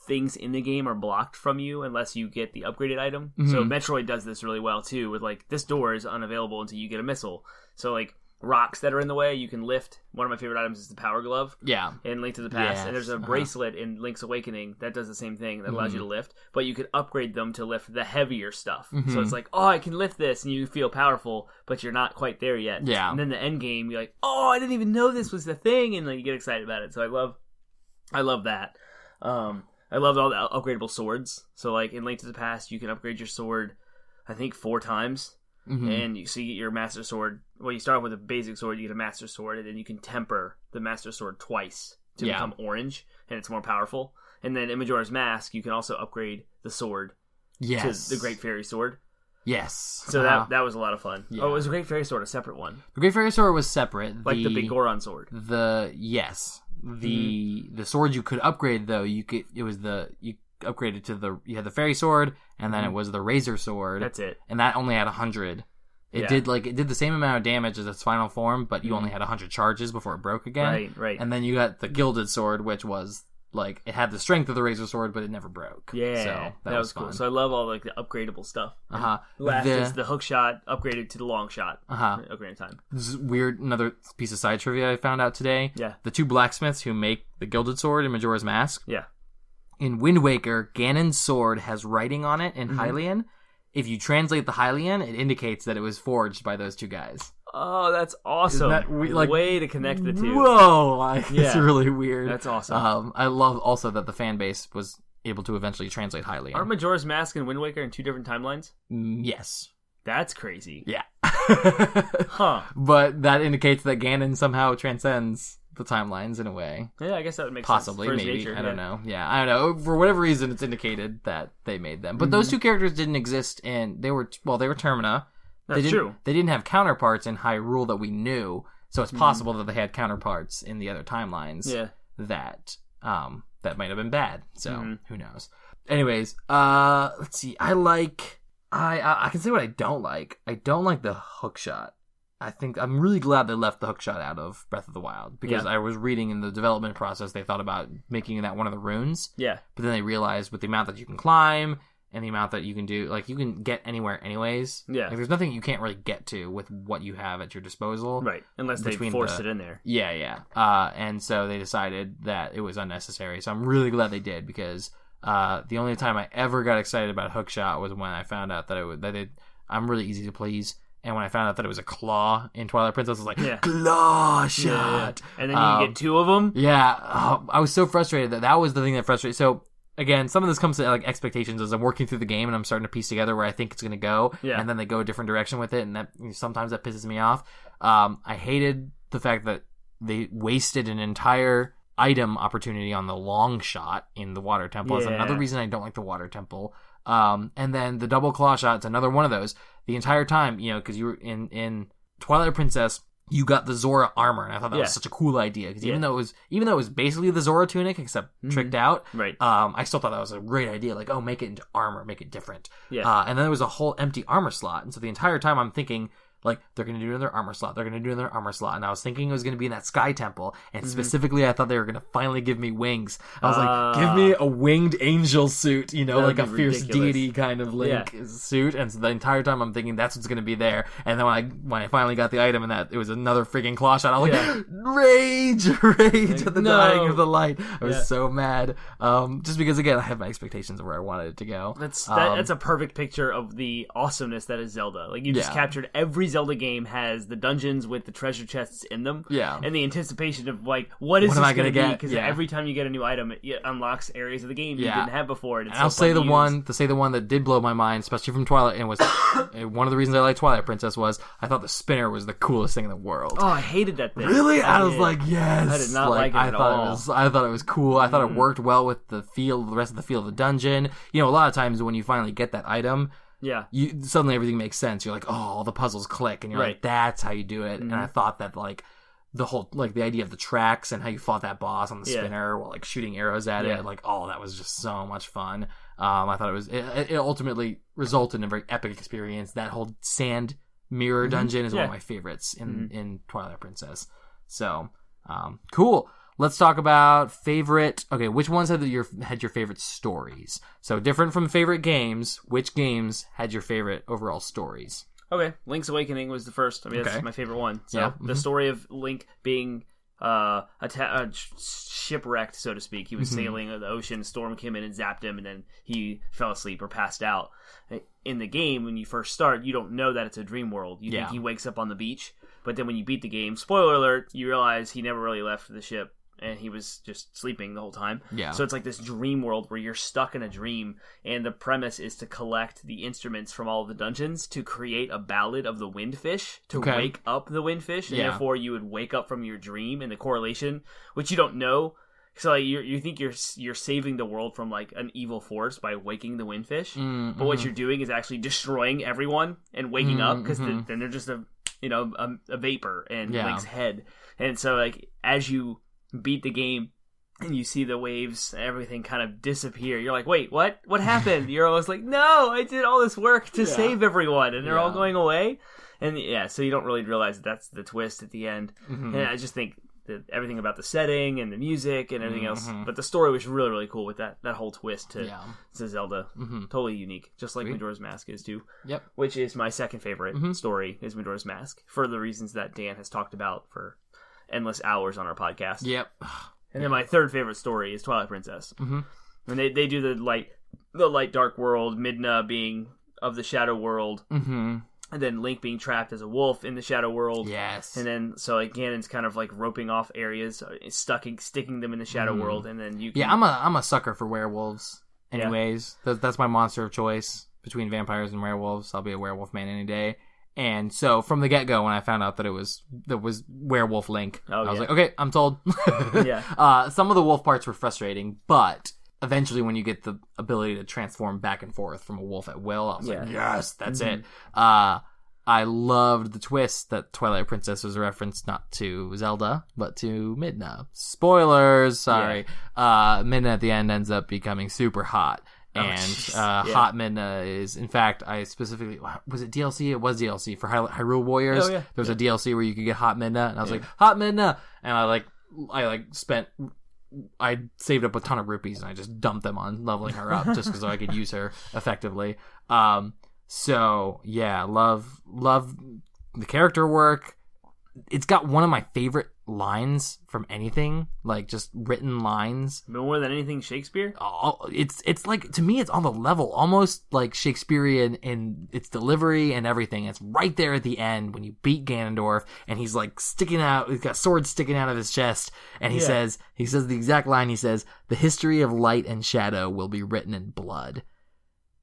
things in the game are blocked from you unless you get the upgraded item. So Metroid does this really well too, with this door is unavailable until you get a missile. So rocks that are in the way you can lift. One of my favorite items is the power glove. Yeah. In Link to the Past. Yes. And there's a bracelet in Link's Awakening that does the same thing, that allows you to lift, but you can upgrade them to lift the heavier stuff. So it's like, oh, I can lift this, and you feel powerful, but you're not quite there yet. Yeah. And then the end game, you're like, oh, I didn't even know this was the thing, and you get excited about it. So I love that. I loved all the upgradable swords. So in Link to the Past, you can upgrade your sword, I think 4 times. And you get your Master Sword. Well, you start off with a basic sword, you get a Master Sword, and then you can temper the Master Sword twice to become orange, and it's more powerful. And then in Majora's Mask, you can also upgrade the sword to the Great Fairy Sword. Yes. So that was a lot of fun. Yeah. Oh, was the Great Fairy Sword a separate one? The Great Fairy Sword was separate. The Big Goron Sword. The sword you could upgrade though, you upgraded to you had the Fairy Sword, and then it was the Razor Sword. That's it. And that only had 100. It did the same amount of damage as its final form, but you only had 100 charges before it broke again. Right. And then you got the Gilded Sword, which was like it had the strength of the razor sword, but it never broke. Yeah, so that was cool. fun. So I love all like the upgradable stuff. Last The- is the hook shot upgraded to the long shot. Upgraded time. This is weird. Another piece of side trivia I found out today. Yeah. The 2 blacksmiths who make the gilded sword in Majora's Mask. Yeah. In Wind Waker, Ganon's sword has writing on it in Hylian. If you translate the Hylian, it indicates that it was forged by those 2 guys. Oh, that's awesome! Way to connect the 2. Whoa, it's really weird. That's awesome. I love also that the fan base was able to eventually translate Hylian. Are Majora's Mask and Wind Waker in 2 different timelines? Yes. That's crazy. Yeah. Huh. But that indicates that Ganon somehow transcends the timelines in a way. Yeah, I guess that would make Possibly, sense. maybe. Nature, I don't know. Yeah, I don't know. For whatever reason, it's indicated that they made them. But those 2 characters didn't exist in... They were Termina. That's true. They didn't have counterparts in Hyrule that we knew, so it's possible that they had counterparts in the other timelines that might have been bad. So, who knows? Anyways, let's see. I can say what I don't like. I don't like the hookshot. I think I'm really glad they left the hookshot out of Breath of the Wild because I was reading in the development process they thought about making that one of the runes. Yeah. But then they realized with the amount that you can climb and the amount that you can do, like you can get anywhere anyways. Yeah. Like, there's nothing you can't really get to with what you have at your disposal. Right. Unless they forced it in there. Yeah, yeah. And so they decided that it was unnecessary. So I'm really glad they did because the only time I ever got excited about hookshot was when I found out that I'm really easy to please. And when I found out that it was a claw in Twilight Princess, I was like, claw shot! Yeah. And then you get 2 of them? Yeah. I was so frustrated that was the thing that frustrated. So, again, some of this comes to like expectations as I'm working through the game and I'm starting to piece together where I think it's going to go. Yeah. And then they go a different direction with it. And sometimes that pisses me off. I hated the fact that they wasted an entire item opportunity on the long shot in the Water Temple. That's another reason I don't like the Water Temple. And then the double claw shot's another one of those. The entire time, because you were in Twilight Princess, you got the Zora armor, and I thought that was such a cool idea. Because even though it was basically the Zora tunic except tricked out, right? I still thought that was a great idea. Like, make it into armor, make it different. Yeah. And then there was a whole empty armor slot, and so the entire time I'm thinking, like, they're going to do another armor slot. They're going to do another armor slot. And I was thinking it was going to be in that Sky Temple. And specifically, I thought they were going to finally give me wings. I was like, give me a winged angel suit, like a fierce deity kind of Link suit. And so the entire time I'm thinking that's what's going to be there. And then when I finally got the item and that it was another freaking claw shot, I was like, rage at the dying of the light. I was so mad. Just because, again, I have my expectations of where I wanted it to go. That's a perfect picture of the awesomeness that is Zelda. Like, you just captured every Zelda game has the dungeons with the treasure chests in them. Yeah. And the anticipation of, like, what is this going to be? Because every time you get a new item, it unlocks areas of the game you didn't have before. And I'll say the one that did blow my mind, especially from Twilight, and was one of the reasons I like Twilight Princess was I thought the spinner was the coolest thing in the world. Oh, I hated that thing. Really? I was like, yes. I did not like it at all. I thought it was cool. I thought it worked well with the rest of the feel of the dungeon. A lot of times when you finally get that item, suddenly everything makes sense. You're like, all the puzzles click, and you're like, that's how you do it. And I thought that the whole the idea of the tracks and how you fought that boss on the spinner while shooting arrows at it, that was just so much fun. I thought it ultimately resulted in a very epic experience. That whole sand mirror dungeon is one of my favorites in Twilight Princess. So cool. Let's talk about favorite... Okay, which ones had your favorite stories? So, different from favorite games, which games had your favorite overall stories? Okay, Link's Awakening was the first. I mean, that's my favorite one. So, the story of Link being shipwrecked, so to speak. He was sailing the ocean, a storm came in and zapped him, and then he fell asleep or passed out. In the game, when you first start, you don't know that it's a dream world. You think he wakes up on the beach, but then when you beat the game, spoiler alert, you realize he never really left the ship. And he was just sleeping the whole time. Yeah. So it's like this dream world where you're stuck in a dream, and the premise is to collect the instruments from all of the dungeons to create a ballad of the windfish to wake up the windfish, and therefore you would wake up from your dream and the correlation, which you don't know. So you think you're saving the world from an evil force by waking the windfish, but what you're doing is actually destroying everyone and waking up because then they're just a vapor in Link's head, and so as you beat the game and you see the waves, everything kind of disappear. You're like, wait, what happened? You're almost like, no, I did all this work to save everyone and they're all going away. And so you don't really realize that's the twist at the end. And I just think everything about the setting and the music and everything else. But the story was really, really cool with that whole twist to Zelda. Totally unique, just like Majora's Mask is too. Yep. Which is my second favorite story is Majora's Mask for the reasons that Dan has talked about for endless hours on our podcast. Yep. And then my third favorite story is Twilight Princess. And they do the light dark world, Midna being of the shadow world. And then Link being trapped as a wolf in the Shadow World. Yes. And then, so like Ganon's kind of like roping off areas, sticking them in the Shadow World, and then you can... Yeah, I'm a sucker for werewolves. Anyways, that's my monster of choice between vampires and werewolves. I'll be a werewolf man any day. And so from the get go, when I found out that it was werewolf Link, I was like, okay, I'm told. Some of the wolf parts were frustrating, but eventually when you get the ability to transform back and forth from a wolf at will, I was like, yes, that's it. I loved the twist that Twilight Princess was a reference not to Zelda, but to Midna. Spoilers, sorry. Midna at the end ends up becoming super hot. Hot Midna is, in fact, I specifically, was it DLC? It was DLC for Hyrule Warriors. There was a DLC where you could get Hot Midna, and I was like, Hot Midna! And I saved up a ton of rupees and I just dumped them on leveling her up just so I could use her effectively. So yeah, love the character work. It's got one of my favorite lines from anything, like just written lines. More than anything Shakespeare? It's like, to me, it's on the level, almost like Shakespearean in its delivery and everything. It's right there at the end when you beat Ganondorf and he's like sticking out, he's got swords sticking out of his chest, and he says the exact line, he says, "The history of light and shadow will be written in blood."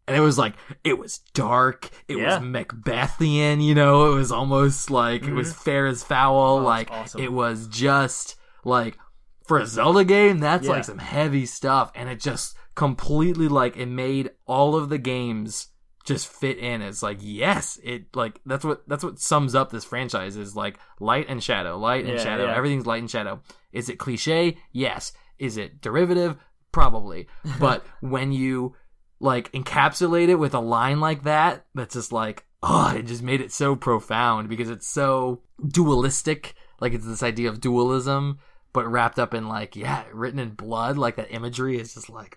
And it was like, it was dark, it was Macbethian, it was almost like, it was fair as foul, like, awesome. It was just, like, for a Zelda game, that's like some heavy stuff, and it just completely, like, it made all of the games just fit in. It's like, yes, it, like, that's what sums up this franchise, is like, light and shadow, everything's light and shadow. Is it cliche? Yes. Is it derivative? Probably. But when you... like, encapsulate it with a line like that, that's just like, it just made it so profound because it's so dualistic. Like, it's this idea of dualism, but wrapped up in, like, written in blood. Like, that imagery is just like,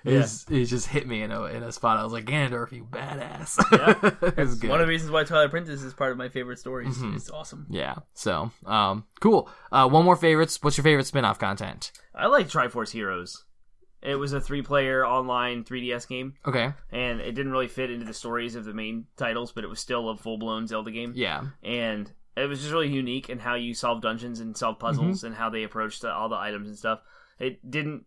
it just hit me in a spot. I was like, Ganondorf, you badass. It was good. One of the reasons why Twilight Princess is part of my favorite stories. It's awesome. Yeah, so, cool. One more favorites. What's your favorite spin-off content? I like Triforce Heroes. It was a 3-player online 3DS game. Okay. And it didn't really fit into the stories of the main titles, but it was still a full-blown Zelda game. Yeah. And it was just really unique in how you solve dungeons and solve puzzles and how they approached all the items and stuff. It didn't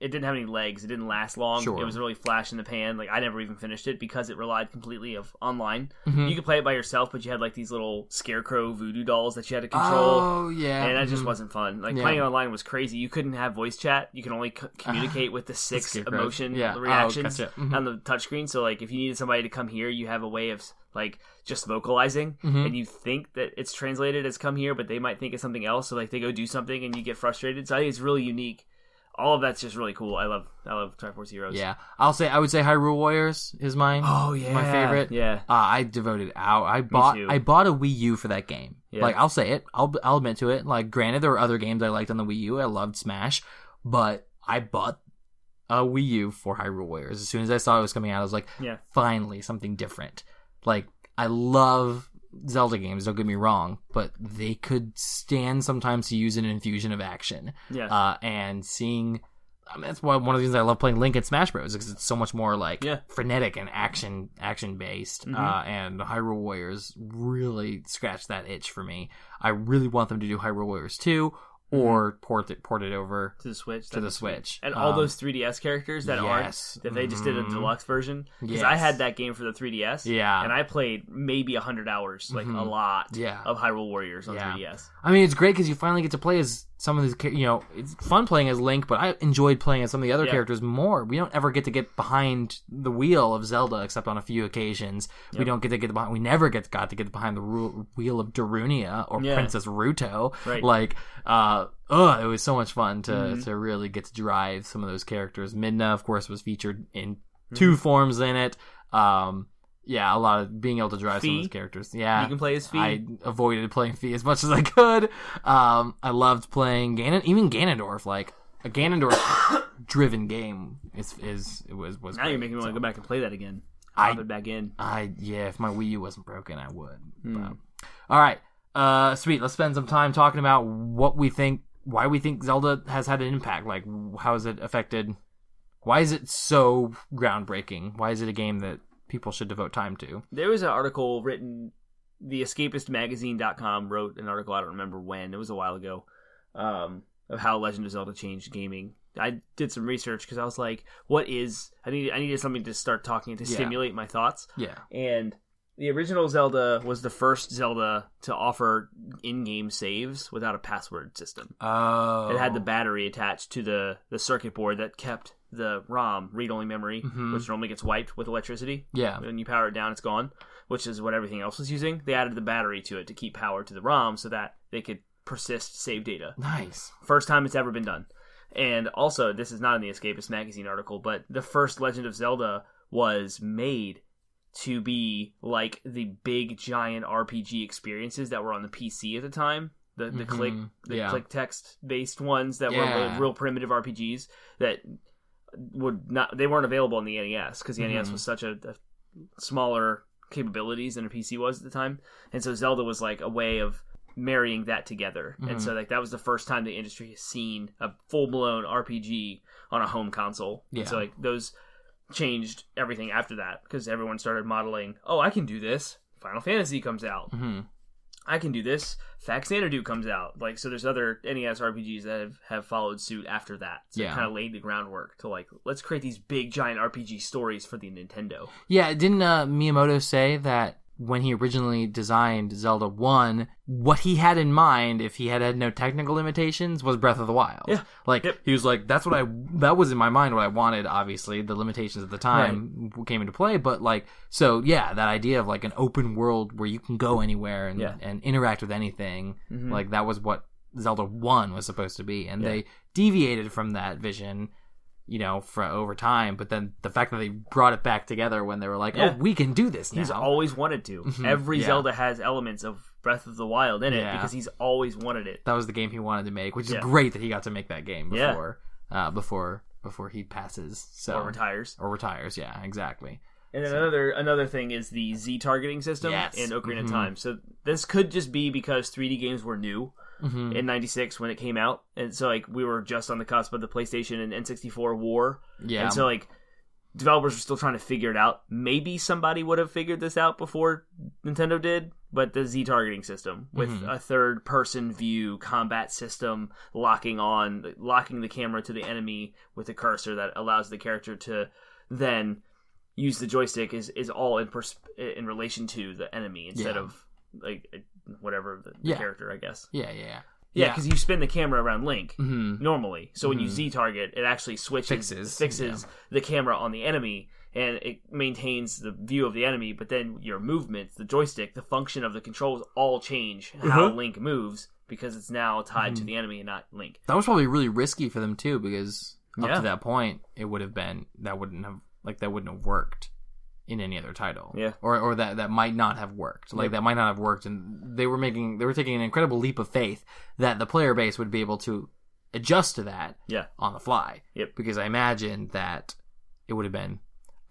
have any legs. It didn't last long. Sure. It was really flash in the pan. Like, I never even finished it because it relied completely of online. You could play it by yourself, but you had like these little scarecrow voodoo dolls that you had to control. Oh, yeah. And that just wasn't fun. Like, playing online was crazy. You couldn't have voice chat. You can only communicate with the 6 emotion reactions on the touchscreen. So, like, if you needed somebody to come here, you have a way of, like, just vocalizing, and you think that it's translated as come here, but they might think it's something else. So, like, they go do something and you get frustrated. So I think it's really unique. All of that's just really cool. I love Triforce Heroes. Yeah, I would say Hyrule Warriors is mine. Oh yeah, my favorite. Yeah, I devoted out. I bought a Wii U for that game. Yeah. Like, I'll say it. I'll admit to it. Like, granted, there were other games I liked on the Wii U. I loved Smash, but I bought a Wii U for Hyrule Warriors. As soon as I saw it was coming out, I was like, finally something different. Like, I love Zelda games, don't get me wrong, but they could stand sometimes to use an infusion of action. Yeah. And seeing, that's why one of the reasons I love playing Link and Smash Bros. Because it's so much more like frenetic and action based. And Hyrule Warriors really scratched that itch for me. I really want them to do Hyrule Warriors 2 or port it over to the Switch. Switch. And all those 3DS characters that they just did a deluxe version. Because I had that game for the 3DS. Yeah. And I played maybe 100 hours, like a lot of Hyrule Warriors on 3DS. I mean, it's great because you finally get to play as some of these, it's fun playing as Link, but I enjoyed playing as some of the other characters more. We don't ever get to get behind the wheel of Zelda except on a few occasions. We don't get to get behind, we never got to get behind the wheel of Darunia or Princess Ruto. Right. Like, it was so much fun to really get to drive some of those characters. Midna, of course, was featured in 2 forms in it. Yeah, a lot of being able to drive some of those characters. Yeah, you can play as Fee. I avoided playing Fee as much as I could. I loved playing even Ganondorf. Like a Ganondorf-driven game was. Now great, you're making me want to go back and play that again. It back in. If my Wii U wasn't broken, I would. But, all right, sweet. Let's spend some time talking about what we think, why we think Zelda has had an impact. Like, how has it affected? Why is it so groundbreaking? Why is it a game that people should devote time to? There was an article written, theescapistmagazine.com wrote an article, I don't remember when, it was a while ago, of how Legend of Zelda changed gaming. I did some research because I was like, I needed something to start talking to stimulate my thoughts. Yeah. And the original Zelda was the first Zelda to offer in-game saves without a password system. Oh. It had the battery attached to the circuit board that kept the ROM, read-only memory, which normally gets wiped with electricity. Yeah. When you power it down, it's gone, which is what everything else was using. They added the battery to it to keep power to the ROM so that they could persist save data. Nice. First time it's ever been done. And also, this is not in the Escapist magazine article, but the first Legend of Zelda was made to be like the big giant RPG experiences that were on the PC at the time. The click text based ones that were real primitive RPGs that they weren't available on the NES because the NES was such a smaller capabilities than a PC was at the time. And so Zelda was like a way of marrying that together. And so like that was the first time the industry has seen a full-blown RPG on a home console. And so like those changed everything after that because everyone started modeling, I can do this. Final Fantasy comes out. I can do this. Xanadu comes out. Like, so there's other NES RPGs that have followed suit after that. So it kind of laid the groundwork to like, let's create these big giant RPG stories for the Nintendo. Yeah, didn't Miyamoto say that when he originally designed Zelda 1, what he had in mind, if he had no technical limitations, was Breath of the Wild. Yeah. Like, he was like, that was in my mind what I wanted, obviously. The limitations at the time came into play, but like, so yeah, that idea of like an open world where you can go anywhere and interact with anything, like that was what Zelda 1 was supposed to be. And they deviated from that vision, for over time, but then the fact that they brought it back together when they were like, we can do this now. He's always wanted to. Every Zelda has elements of Breath of the Wild in it because he's always wanted it. That was the game he wanted to make, which is great that he got to make that game before he passes. So Or retires, yeah, exactly. And then another thing is the Z targeting system in Ocarina of Time. So this could just be because 3D games were new in 96 when it came out. And so like we were just on the cusp of the PlayStation and N64 war. Yeah. And so like developers were still trying to figure it out. Maybe somebody would have figured this out before Nintendo did, but the Z targeting system with a third person view combat system locking the camera to the enemy with a cursor that allows the character to then use the joystick is all in relation to the enemy instead of like whatever the character, I guess. Yeah, because you spin the camera around Link normally. So when you Z target, it actually fixes the camera on the enemy, and it maintains the view of the enemy. But then your movements, the joystick, the function of the controls all change how Link moves because it's now tied to the enemy and not Link. That was probably really risky for them too, because up to that point, it would have been that wouldn't have worked in any other title. Yeah. Or that might not have worked. Like that might not have worked, and they were taking an incredible leap of faith that the player base would be able to adjust to that on the fly. Yep. Because I imagine that it would have been,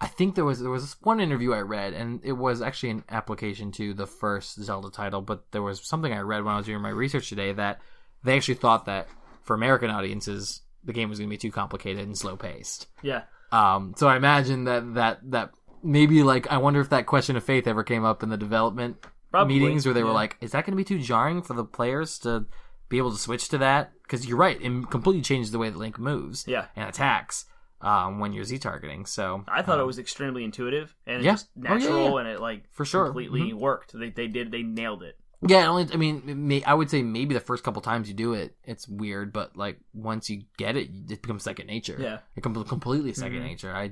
I think there was this one interview I read, and it was actually an application to the first Zelda title, but there was something I read when I was doing my research today that they actually thought that for American audiences the game was going to be too complicated and slow paced. Yeah. So I imagine that maybe, like, I wonder if that question of faith ever came up in the development meetings where they were like, is that going to be too jarring for the players to be able to switch to that? Because you're right, it completely changes the way that Link moves and attacks when you're Z-targeting. So I thought it was extremely intuitive and just natural, and it for sure completely worked. They nailed it. Yeah, I would say maybe the first couple times you do it, it's weird, but like once you get it, it becomes second nature. Yeah, it becomes completely second nature.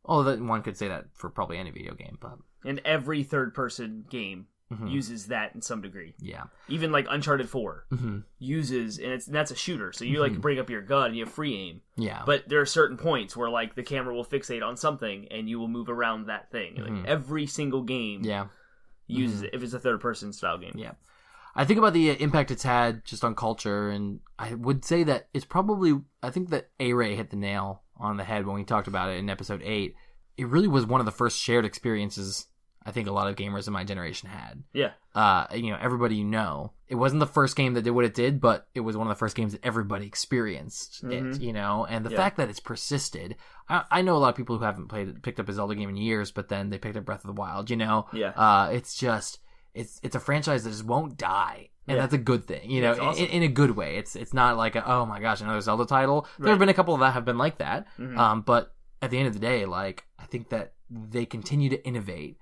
Although one could say that for probably any video game, but in every third-person game, uses that in some degree. Yeah. Even like Uncharted 4 uses, and that's a shooter, so you like bring up your gun and you have free aim. Yeah. But there are certain points where like the camera will fixate on something and you will move around that thing. Like every single game uses it if it's a third person style game. Yeah. I think about the impact it's had just on culture, and I would say that it's probably, I think that A-Ray hit the nail on the head when we talked about it in episode 8. It really was one of the first shared experiences I think a lot of gamers in my generation had. Yeah. Everybody it wasn't the first game that did what it did, but it was one of the first games that everybody experienced it, and the fact that it's persisted. I know a lot of people who haven't picked up a Zelda game in years, but then they picked up Breath of the Wild, It's just, it's a franchise that just won't die. And that's a good thing, awesome. in a good way. It's not like, oh my gosh, another Zelda title. There have been a couple that have been like that. But at the end of the day, like, I think that they continue to innovate,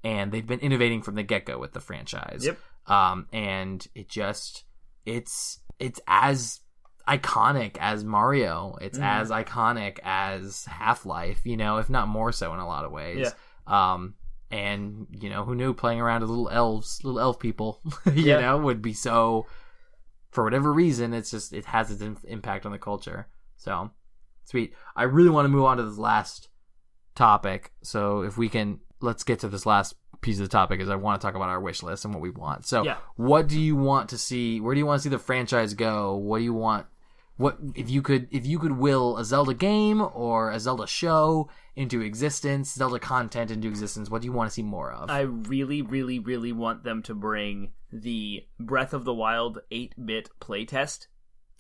and they've been innovating from the get-go with the franchise. Yep. And it's as iconic as Mario. It's as iconic as Half-Life, if not more so in a lot of ways. Yeah. And, who knew playing around with little elf people, would be so, for whatever reason, it has its impact on the culture. So, sweet. I really want to move on to this last topic. So if we can, let's get to this last piece of the topic, is I want to talk about our wish list and what we want. So what do you want to see? Where do you want to see the franchise go? What do you want? What if you could will a Zelda game or a Zelda show into existence, Zelda content into existence? What do you want to see more of? I really, really, really want them to bring the Breath of the Wild 8-bit playtest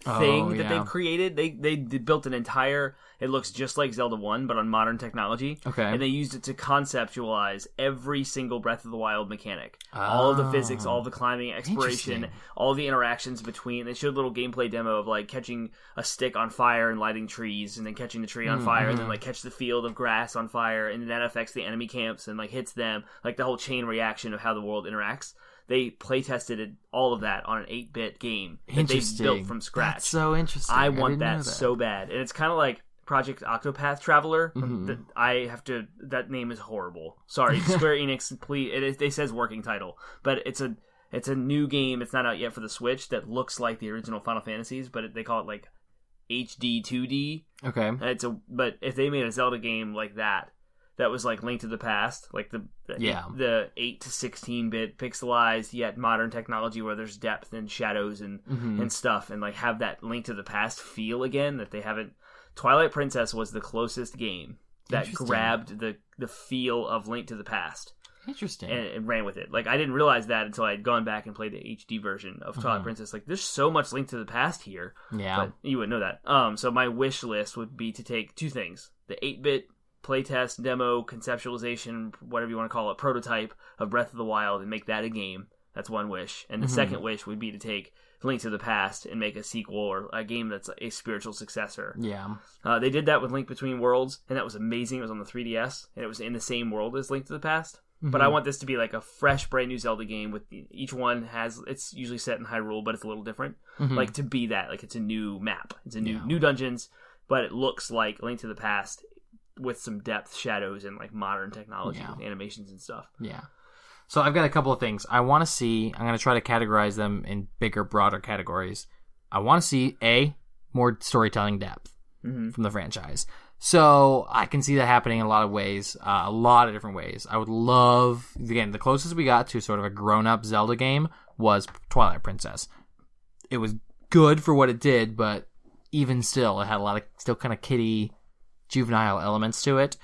thing that they've created. They built an entire, it looks just like Zelda 1 but on modern technology. Okay. And they used it to conceptualize every single Breath of the Wild mechanic. All of the physics, all of the climbing, exploration, all the interactions between. They showed a little gameplay demo of like catching a stick on fire and lighting trees, and then catching the tree on fire, and then like catch the field of grass on fire, and that affects the enemy camps and like hits them, like the whole chain reaction of how the world interacts. They playtested all of that on an 8-bit game that they built from scratch. That's so interesting. I want that so bad. And it's kind of like Project Octopath Traveler. That name is horrible. Sorry, Square Enix, please. They says working title. But it's a new game. It's not out yet for the Switch that looks like the original Final Fantasies, but they call it like HD 2D. Okay. But if they made a Zelda game like that was like Link to the Past, like the 8 to 16-bit pixelized yet modern technology where there's depth and shadows and stuff, and like have that Link to the Past feel again that they haven't. Twilight Princess was the closest game that grabbed the feel of Link to the Past. Interesting. And ran with it. Like, I didn't realize that until I had gone back and played the HD version of Twilight Princess. Like, there's so much Link to the Past here. Yeah. But you wouldn't know that. So my wish list would be to take two things: the 8-bit playtest, demo, conceptualization, whatever you want to call it, prototype of Breath of the Wild, and make that a game. That's one wish. And the second wish would be to take Link to the Past and make a sequel or a game that's a spiritual successor. Yeah. They did that with Link Between Worlds, and that was amazing. It was on the 3DS, and it was in the same world as Link to the Past. But I want this to be like a fresh, brand new Zelda game with each one it's usually set in Hyrule, but it's a little different. Like, to be that, like, it's a new map. It's a new dungeons, but it looks like Link to the Past with some depth, shadows, and like modern technology with animations and stuff. Yeah. So I've got a couple of things I want to see. I'm going to try to categorize them in bigger, broader categories. I want to see more storytelling depth from the franchise. So I can see that happening in a lot of ways, a lot of different ways. I would love, again, the closest we got to sort of a grown-up Zelda game was Twilight Princess. It was good for what it did, but even still, it had a lot of still kind of kiddie, juvenile elements to it,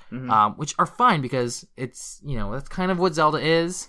which are fine because it's, that's kind of what Zelda is,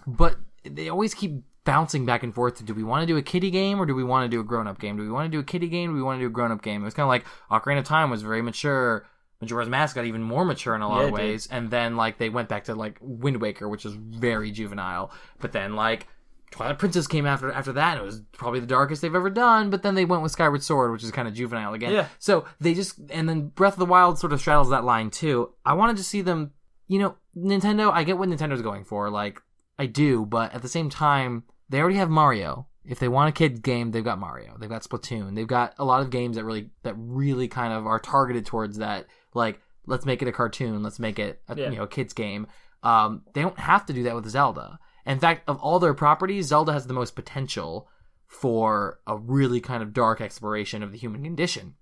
but they always keep bouncing back and forth to, do we want to do a kiddie game or do we want to do a grown-up game? Do we want to do a kiddie game or do we want to do a grown-up game? It was kind of like Ocarina of Time was very mature. Majora's Mask got even more mature in a lot of ways, and then like they went back to like Wind Waker, which was very juvenile, but then like Twilight Princess came after that, and it was probably the darkest they've ever done, but then they went with Skyward Sword, which is kind of juvenile again. Yeah. So they and then Breath of the Wild sort of straddles that line too. I wanted to see them, Nintendo, I get what Nintendo's going for, like, I do, but at the same time, they already have Mario. If they want a kid's game, they've got Mario. They've got Splatoon. They've got a lot of games that really kind of are targeted towards that, like, let's make it a cartoon, let's make it a kid's game. They don't have to do that with Zelda. In fact, of all their properties, Zelda has the most potential for a really kind of dark exploration of the human condition.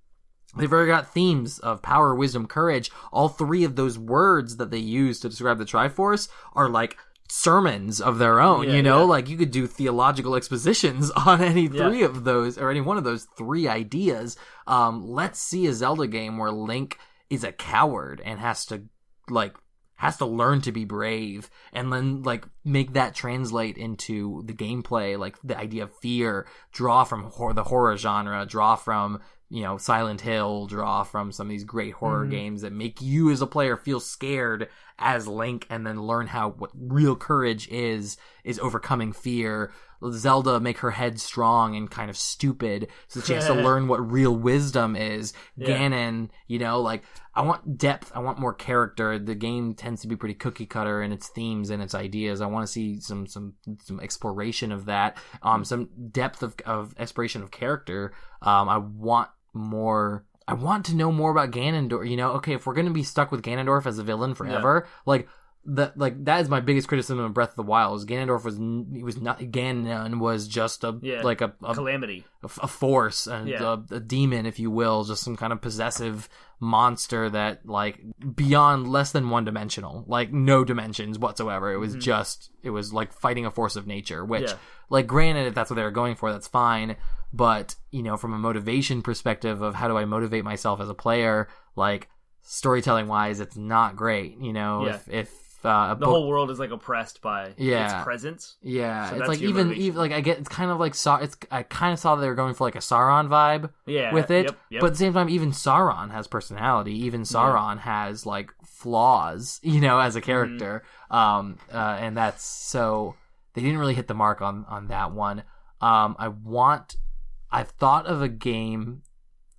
They've already got themes of power, wisdom, courage. All three of those words that they use to describe the Triforce are like sermons of their own, Like you could do theological expositions on any three of those, or any one of those three ideas. Let's see a Zelda game where Link is a coward and has to learn to be brave, and then like make that translate into the gameplay, like the idea of fear, draw from the horror genre, draw from Silent Hill, draw from some of these great horror games that make you as a player feel scared as Link, and then learn what real courage is overcoming fear. Zelda, make her head strong and kind of stupid, so that she has to learn what real wisdom is. Ganon, I want depth, I want more character. The game tends to be pretty cookie cutter in its themes and its ideas. I want to see some exploration of that, some depth of exploration of character. I want to know more about Ganondorf. Okay, if we're going to be stuck with Ganondorf as a villain forever, that is my biggest criticism of Breath of the Wild. Is Ganondorf Ganon was just a calamity, a force, and a demon, if you will, just some kind of possessive monster that beyond less than one dimensional, no dimensions whatsoever. It was it was like fighting a force of nature, which granted, if that's what they were going for, that's fine. But, from a motivation perspective of how do I motivate myself as a player, storytelling wise, it's not great. If the whole world is oppressed by its presence. Yeah, so it's even I get, it's kind of I kind of saw that they were going for a Sauron vibe with it. Yep. But at the same time, even Sauron has personality. Even Sauron has flaws, as a character. And that's so they didn't really hit the mark on that one. I've thought of a game.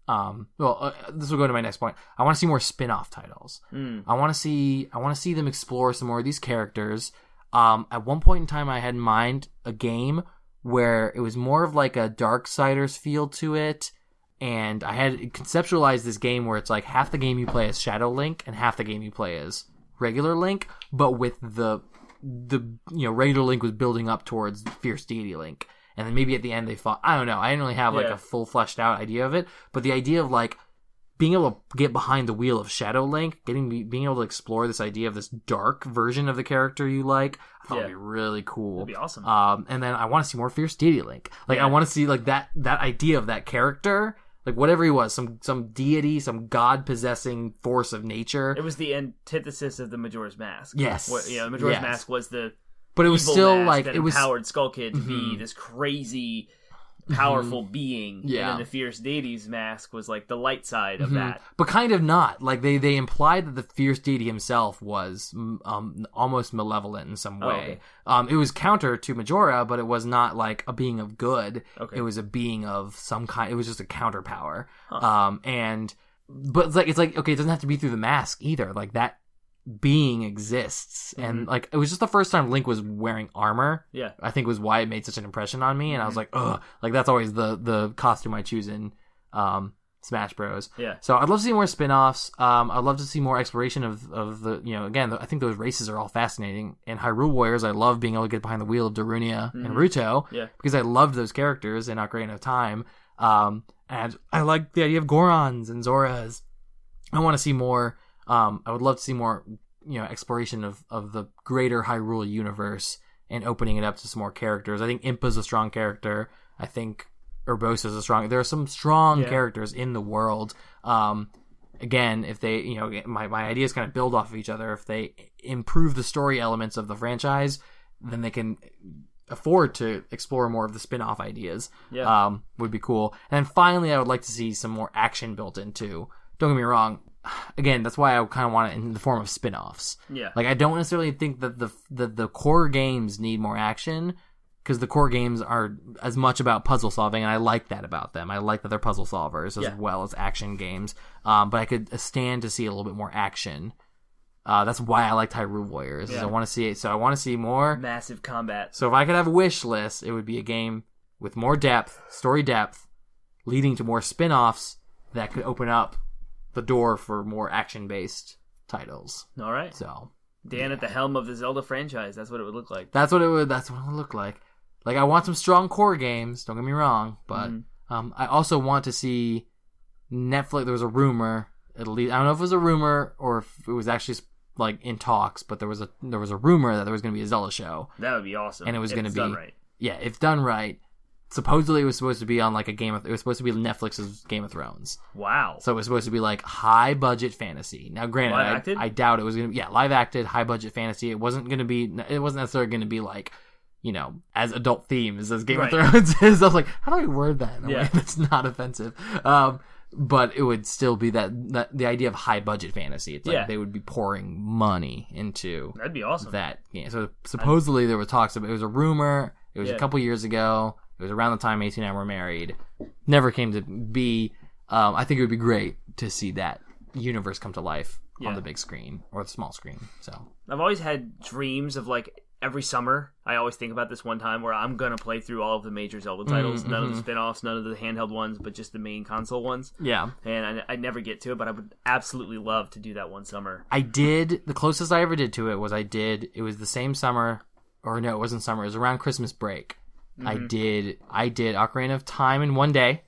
This will go to my next point. I want to see more spin-off titles. I want to see them explore some more of these characters. At one point in time, I had in mind a game where it was more of a Darksiders feel to it, and I had conceptualized this game where it's half the game you play as Shadow Link and half the game you play as regular Link, but with the regular Link was building up towards Fierce Deity Link. And then maybe at the end they fought. I don't know. I didn't really have a full fleshed out idea of it. But the idea of being able to get behind the wheel of Shadow Link, being able to explore this idea of this dark version of the character you I thought would be really cool. That'd be awesome. And then I want to see more Fierce Deity Link. I want to see that idea of that character, whatever he was, some deity, some god possessing force of nature. It was the antithesis of the Majora's Mask. Yes. The Majora's Mask was the. But it was still that empowered Skull Kid to be this crazy, powerful being. Yeah. And then the Fierce Deity's mask was the light side of that. But kind of not. They implied that the Fierce Deity himself was almost malevolent in some way. It was counter to Majora, but it was not a being of good. Okay. It was a being of some kind. It was just a counter power. Huh. But it's okay, it doesn't have to be through the mask either. That being exists, and it was just the first time Link was wearing armor. I think was why it made such an impression on me, and I was ugh, that's always the costume I choose in Smash Bros. So I'd love to see more spin-offs. I'd love to see more exploration of the again, I think those races are all fascinating. In Hyrule Warriors, I love being able to get behind the wheel of Darunia and Ruto because I loved those characters in Ocarina of Time, and I like the idea of Gorons and Zoras. I want to see more. I would love to see more, exploration of the greater Hyrule universe and opening it up to some more characters. I think Impa's a strong character. I think Urbosa's a strong. There are some strong characters in the world. Again, if they, my ideas kind of build off of each other. If they improve the story elements of the franchise, then they can afford to explore more of the spin-off ideas. Would be cool. And then finally, I would like to see some more action built into. Don't get me wrong. Again, that's why I kind of want it in the form of spin-offs. I don't necessarily think that the core games need more action, because the core games are as much about puzzle solving, and I like that about them. I like that they're puzzle solvers as well as action games. But I could stand to see a little bit more action. That's why I liked Hyrule Warriors. Is I want to see it. So I want to see more massive combat. So if I could have a wish list, it would be a game with more depth, story depth, leading to more spin-offs that could open up the door for more action-based titles. All right. So Dan at the helm of the Zelda franchise. That's what it would look like. That's what it would look like. Like, I want some strong core games, don't get me wrong, but I also want to see Netflix. There was a rumor, at least I don't know if it was a rumor or if it was actually like in talks, but there was a rumor that there was going to be a Zelda show. That would be awesome. And it was going to be done right. Yeah, if done right. Supposedly it was supposed to be on like it was supposed to be Netflix's Game of Thrones. Wow. So it was supposed to be like high budget fantasy. Now granted, I doubt it was going to be live acted, high budget fantasy. It wasn't necessarily going to be like, you know, as adult themes as Game of Thrones is. I was like, how do I word that in a way that's not offensive? But it would still be that the idea of high budget fantasy. It's like they would be pouring money into that'd be awesome. That game. So supposedly there were talks about it. Was a rumor. It was a couple years ago. It was around the time AC and I were married. Never came to be. I think it would be great to see that universe come to life on the big screen or the small screen. So I've always had dreams of like every summer. I always think about this one time where I'm gonna play through all of the major Zelda titles, none of the spin-offs, none of the handheld ones, but just the main console ones. Yeah, and I never get to it, but I would absolutely love to do that one summer. I did. The closest I ever did to it was It was the same summer, or no, it wasn't summer. It was around Christmas break. I did Ocarina of Time in one day.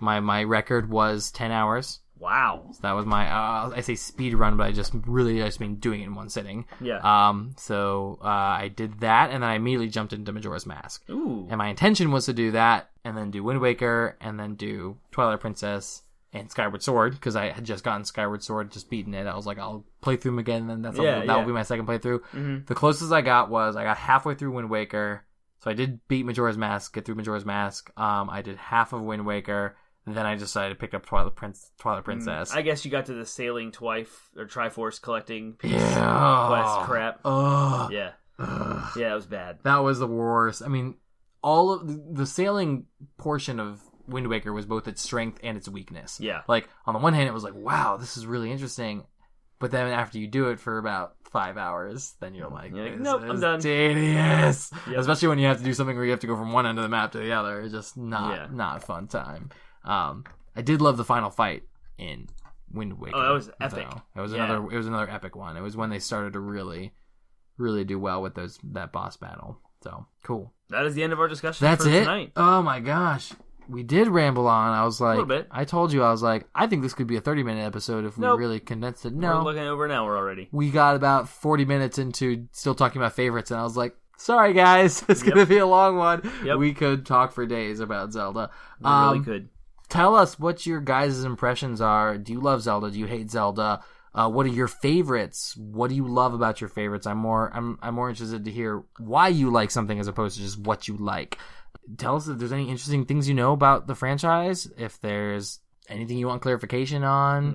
My record was 10 hours. Wow. So that was my, I say speed run, but I just mean doing it in one sitting. Yeah. So I did that, and then I immediately jumped into Majora's Mask. Ooh. And my intention was to do that, and then do Wind Waker, and then do Twilight Princess and Skyward Sword, because I had just gotten Skyward Sword, just beaten it. I was like, I'll play through them again, and then that'll be my second playthrough. Mm-hmm. The closest I got halfway through Wind Waker. So I did beat Majora's Mask, get through Majora's Mask. I did half of Wind Waker, and then I decided to pick up Twilight Princess. I guess you got to the sailing Triforce collecting piece quest crap. Yeah, it was bad. That was the worst. I mean, all of the sailing portion of Wind Waker was both its strength and its weakness. Yeah. Like, on the one hand, it was like, wow, this is really interesting. But then after you do it for about 5 hours, then you're like, nope, I'm done. Tedious. Yep. Especially when you have to do something where you have to go from one end of the map to the other. It's just not a fun time. I did love the final fight in Wind Waker. Oh, that was epic. It was another epic one. It was when they started to really, really do well with that boss battle. So cool. That is the end of our discussion. That's for it. Tonight. Oh my gosh. We did ramble on. I was like, a little bit. I told you, I was like, I think this could be a 30-minute episode if we really condensed it. No. We're looking over an hour already. We got about 40 minutes into still talking about favorites, and I was like, sorry guys, it's going to be a long one. Yep. We could talk for days about Zelda. We really could. Tell us what your guys' impressions are. Do you love Zelda? Do you hate Zelda? What are your favorites? What do you love about your favorites? I'm more interested to hear why you like something as opposed to just what you like. Tell us if there's any interesting things you know about the franchise, if there's anything you want clarification on.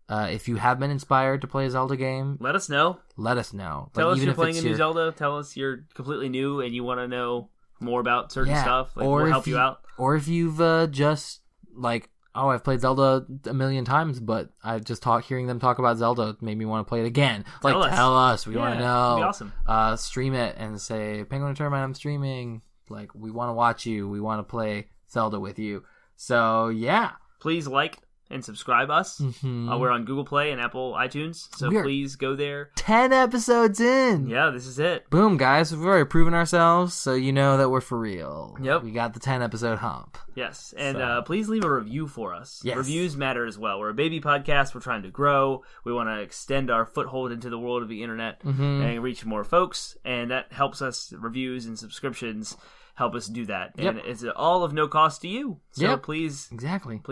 Yeah. If you have been inspired to play a Zelda game, let us know. Tell us you're playing a new Zelda. Tell us you're completely new and you want to know more about certain stuff. We'll help you out. Or if you've just like, oh, I've played Zelda a million times, but I just hearing them talk about Zelda made me want to play it again. Tell us. We want to know. That'd be awesome. Stream it and say, Penguin and Termite, I'm streaming. Like, we want to watch you. We want to play Zelda with you. So, yeah. Please like and subscribe us. Mm-hmm. We're on Google Play and Apple iTunes, so please go there. 10 episodes in. Yeah, this is it. Boom, guys. We've already proven ourselves, so you know that we're for real. Yep. We got the 10-episode hump. Yes, and please leave a review for us. Yes. Reviews matter as well. We're a baby podcast. We're trying to grow. We want to extend our foothold into the world of the internet and reach more folks, and that helps us. Reviews and subscriptions help us do that. And it's all of no cost to you. So please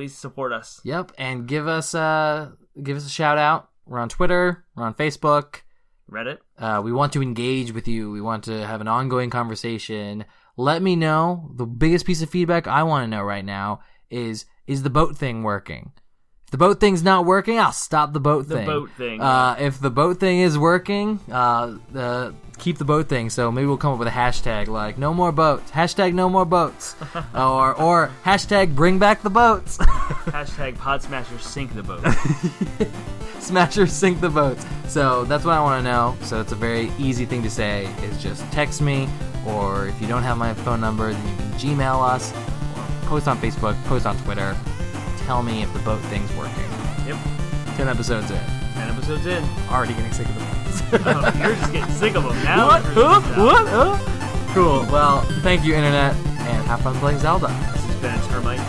support us. Yep. And give us a shout out. We're on Twitter. We're on Facebook. Reddit. We want to engage with you. We want to have an ongoing conversation. Let me know. The biggest piece of feedback I want to know right now is the boat thing working? If the boat thing's not working, I'll stop the boat thing. If the boat thing is working, keep the boat thing. So maybe we'll come up with a hashtag like no more boats. Hashtag no more boats. or hashtag bring back the boats. Hashtag Podsmash sink the boat. Smasher sink the boats. So that's what I want to know. So it's a very easy thing to say. Is just text me, or if you don't have my phone number, then you can Gmail us, or post on Facebook, post on Twitter. Tell me if the boat thing's working. Yep. 10 episodes in. 10 episodes in. Already getting sick of them. Oh, you're just getting sick of them now. What? Cool. Well, thank you, Internet, and have fun playing Zelda. This has been a Termite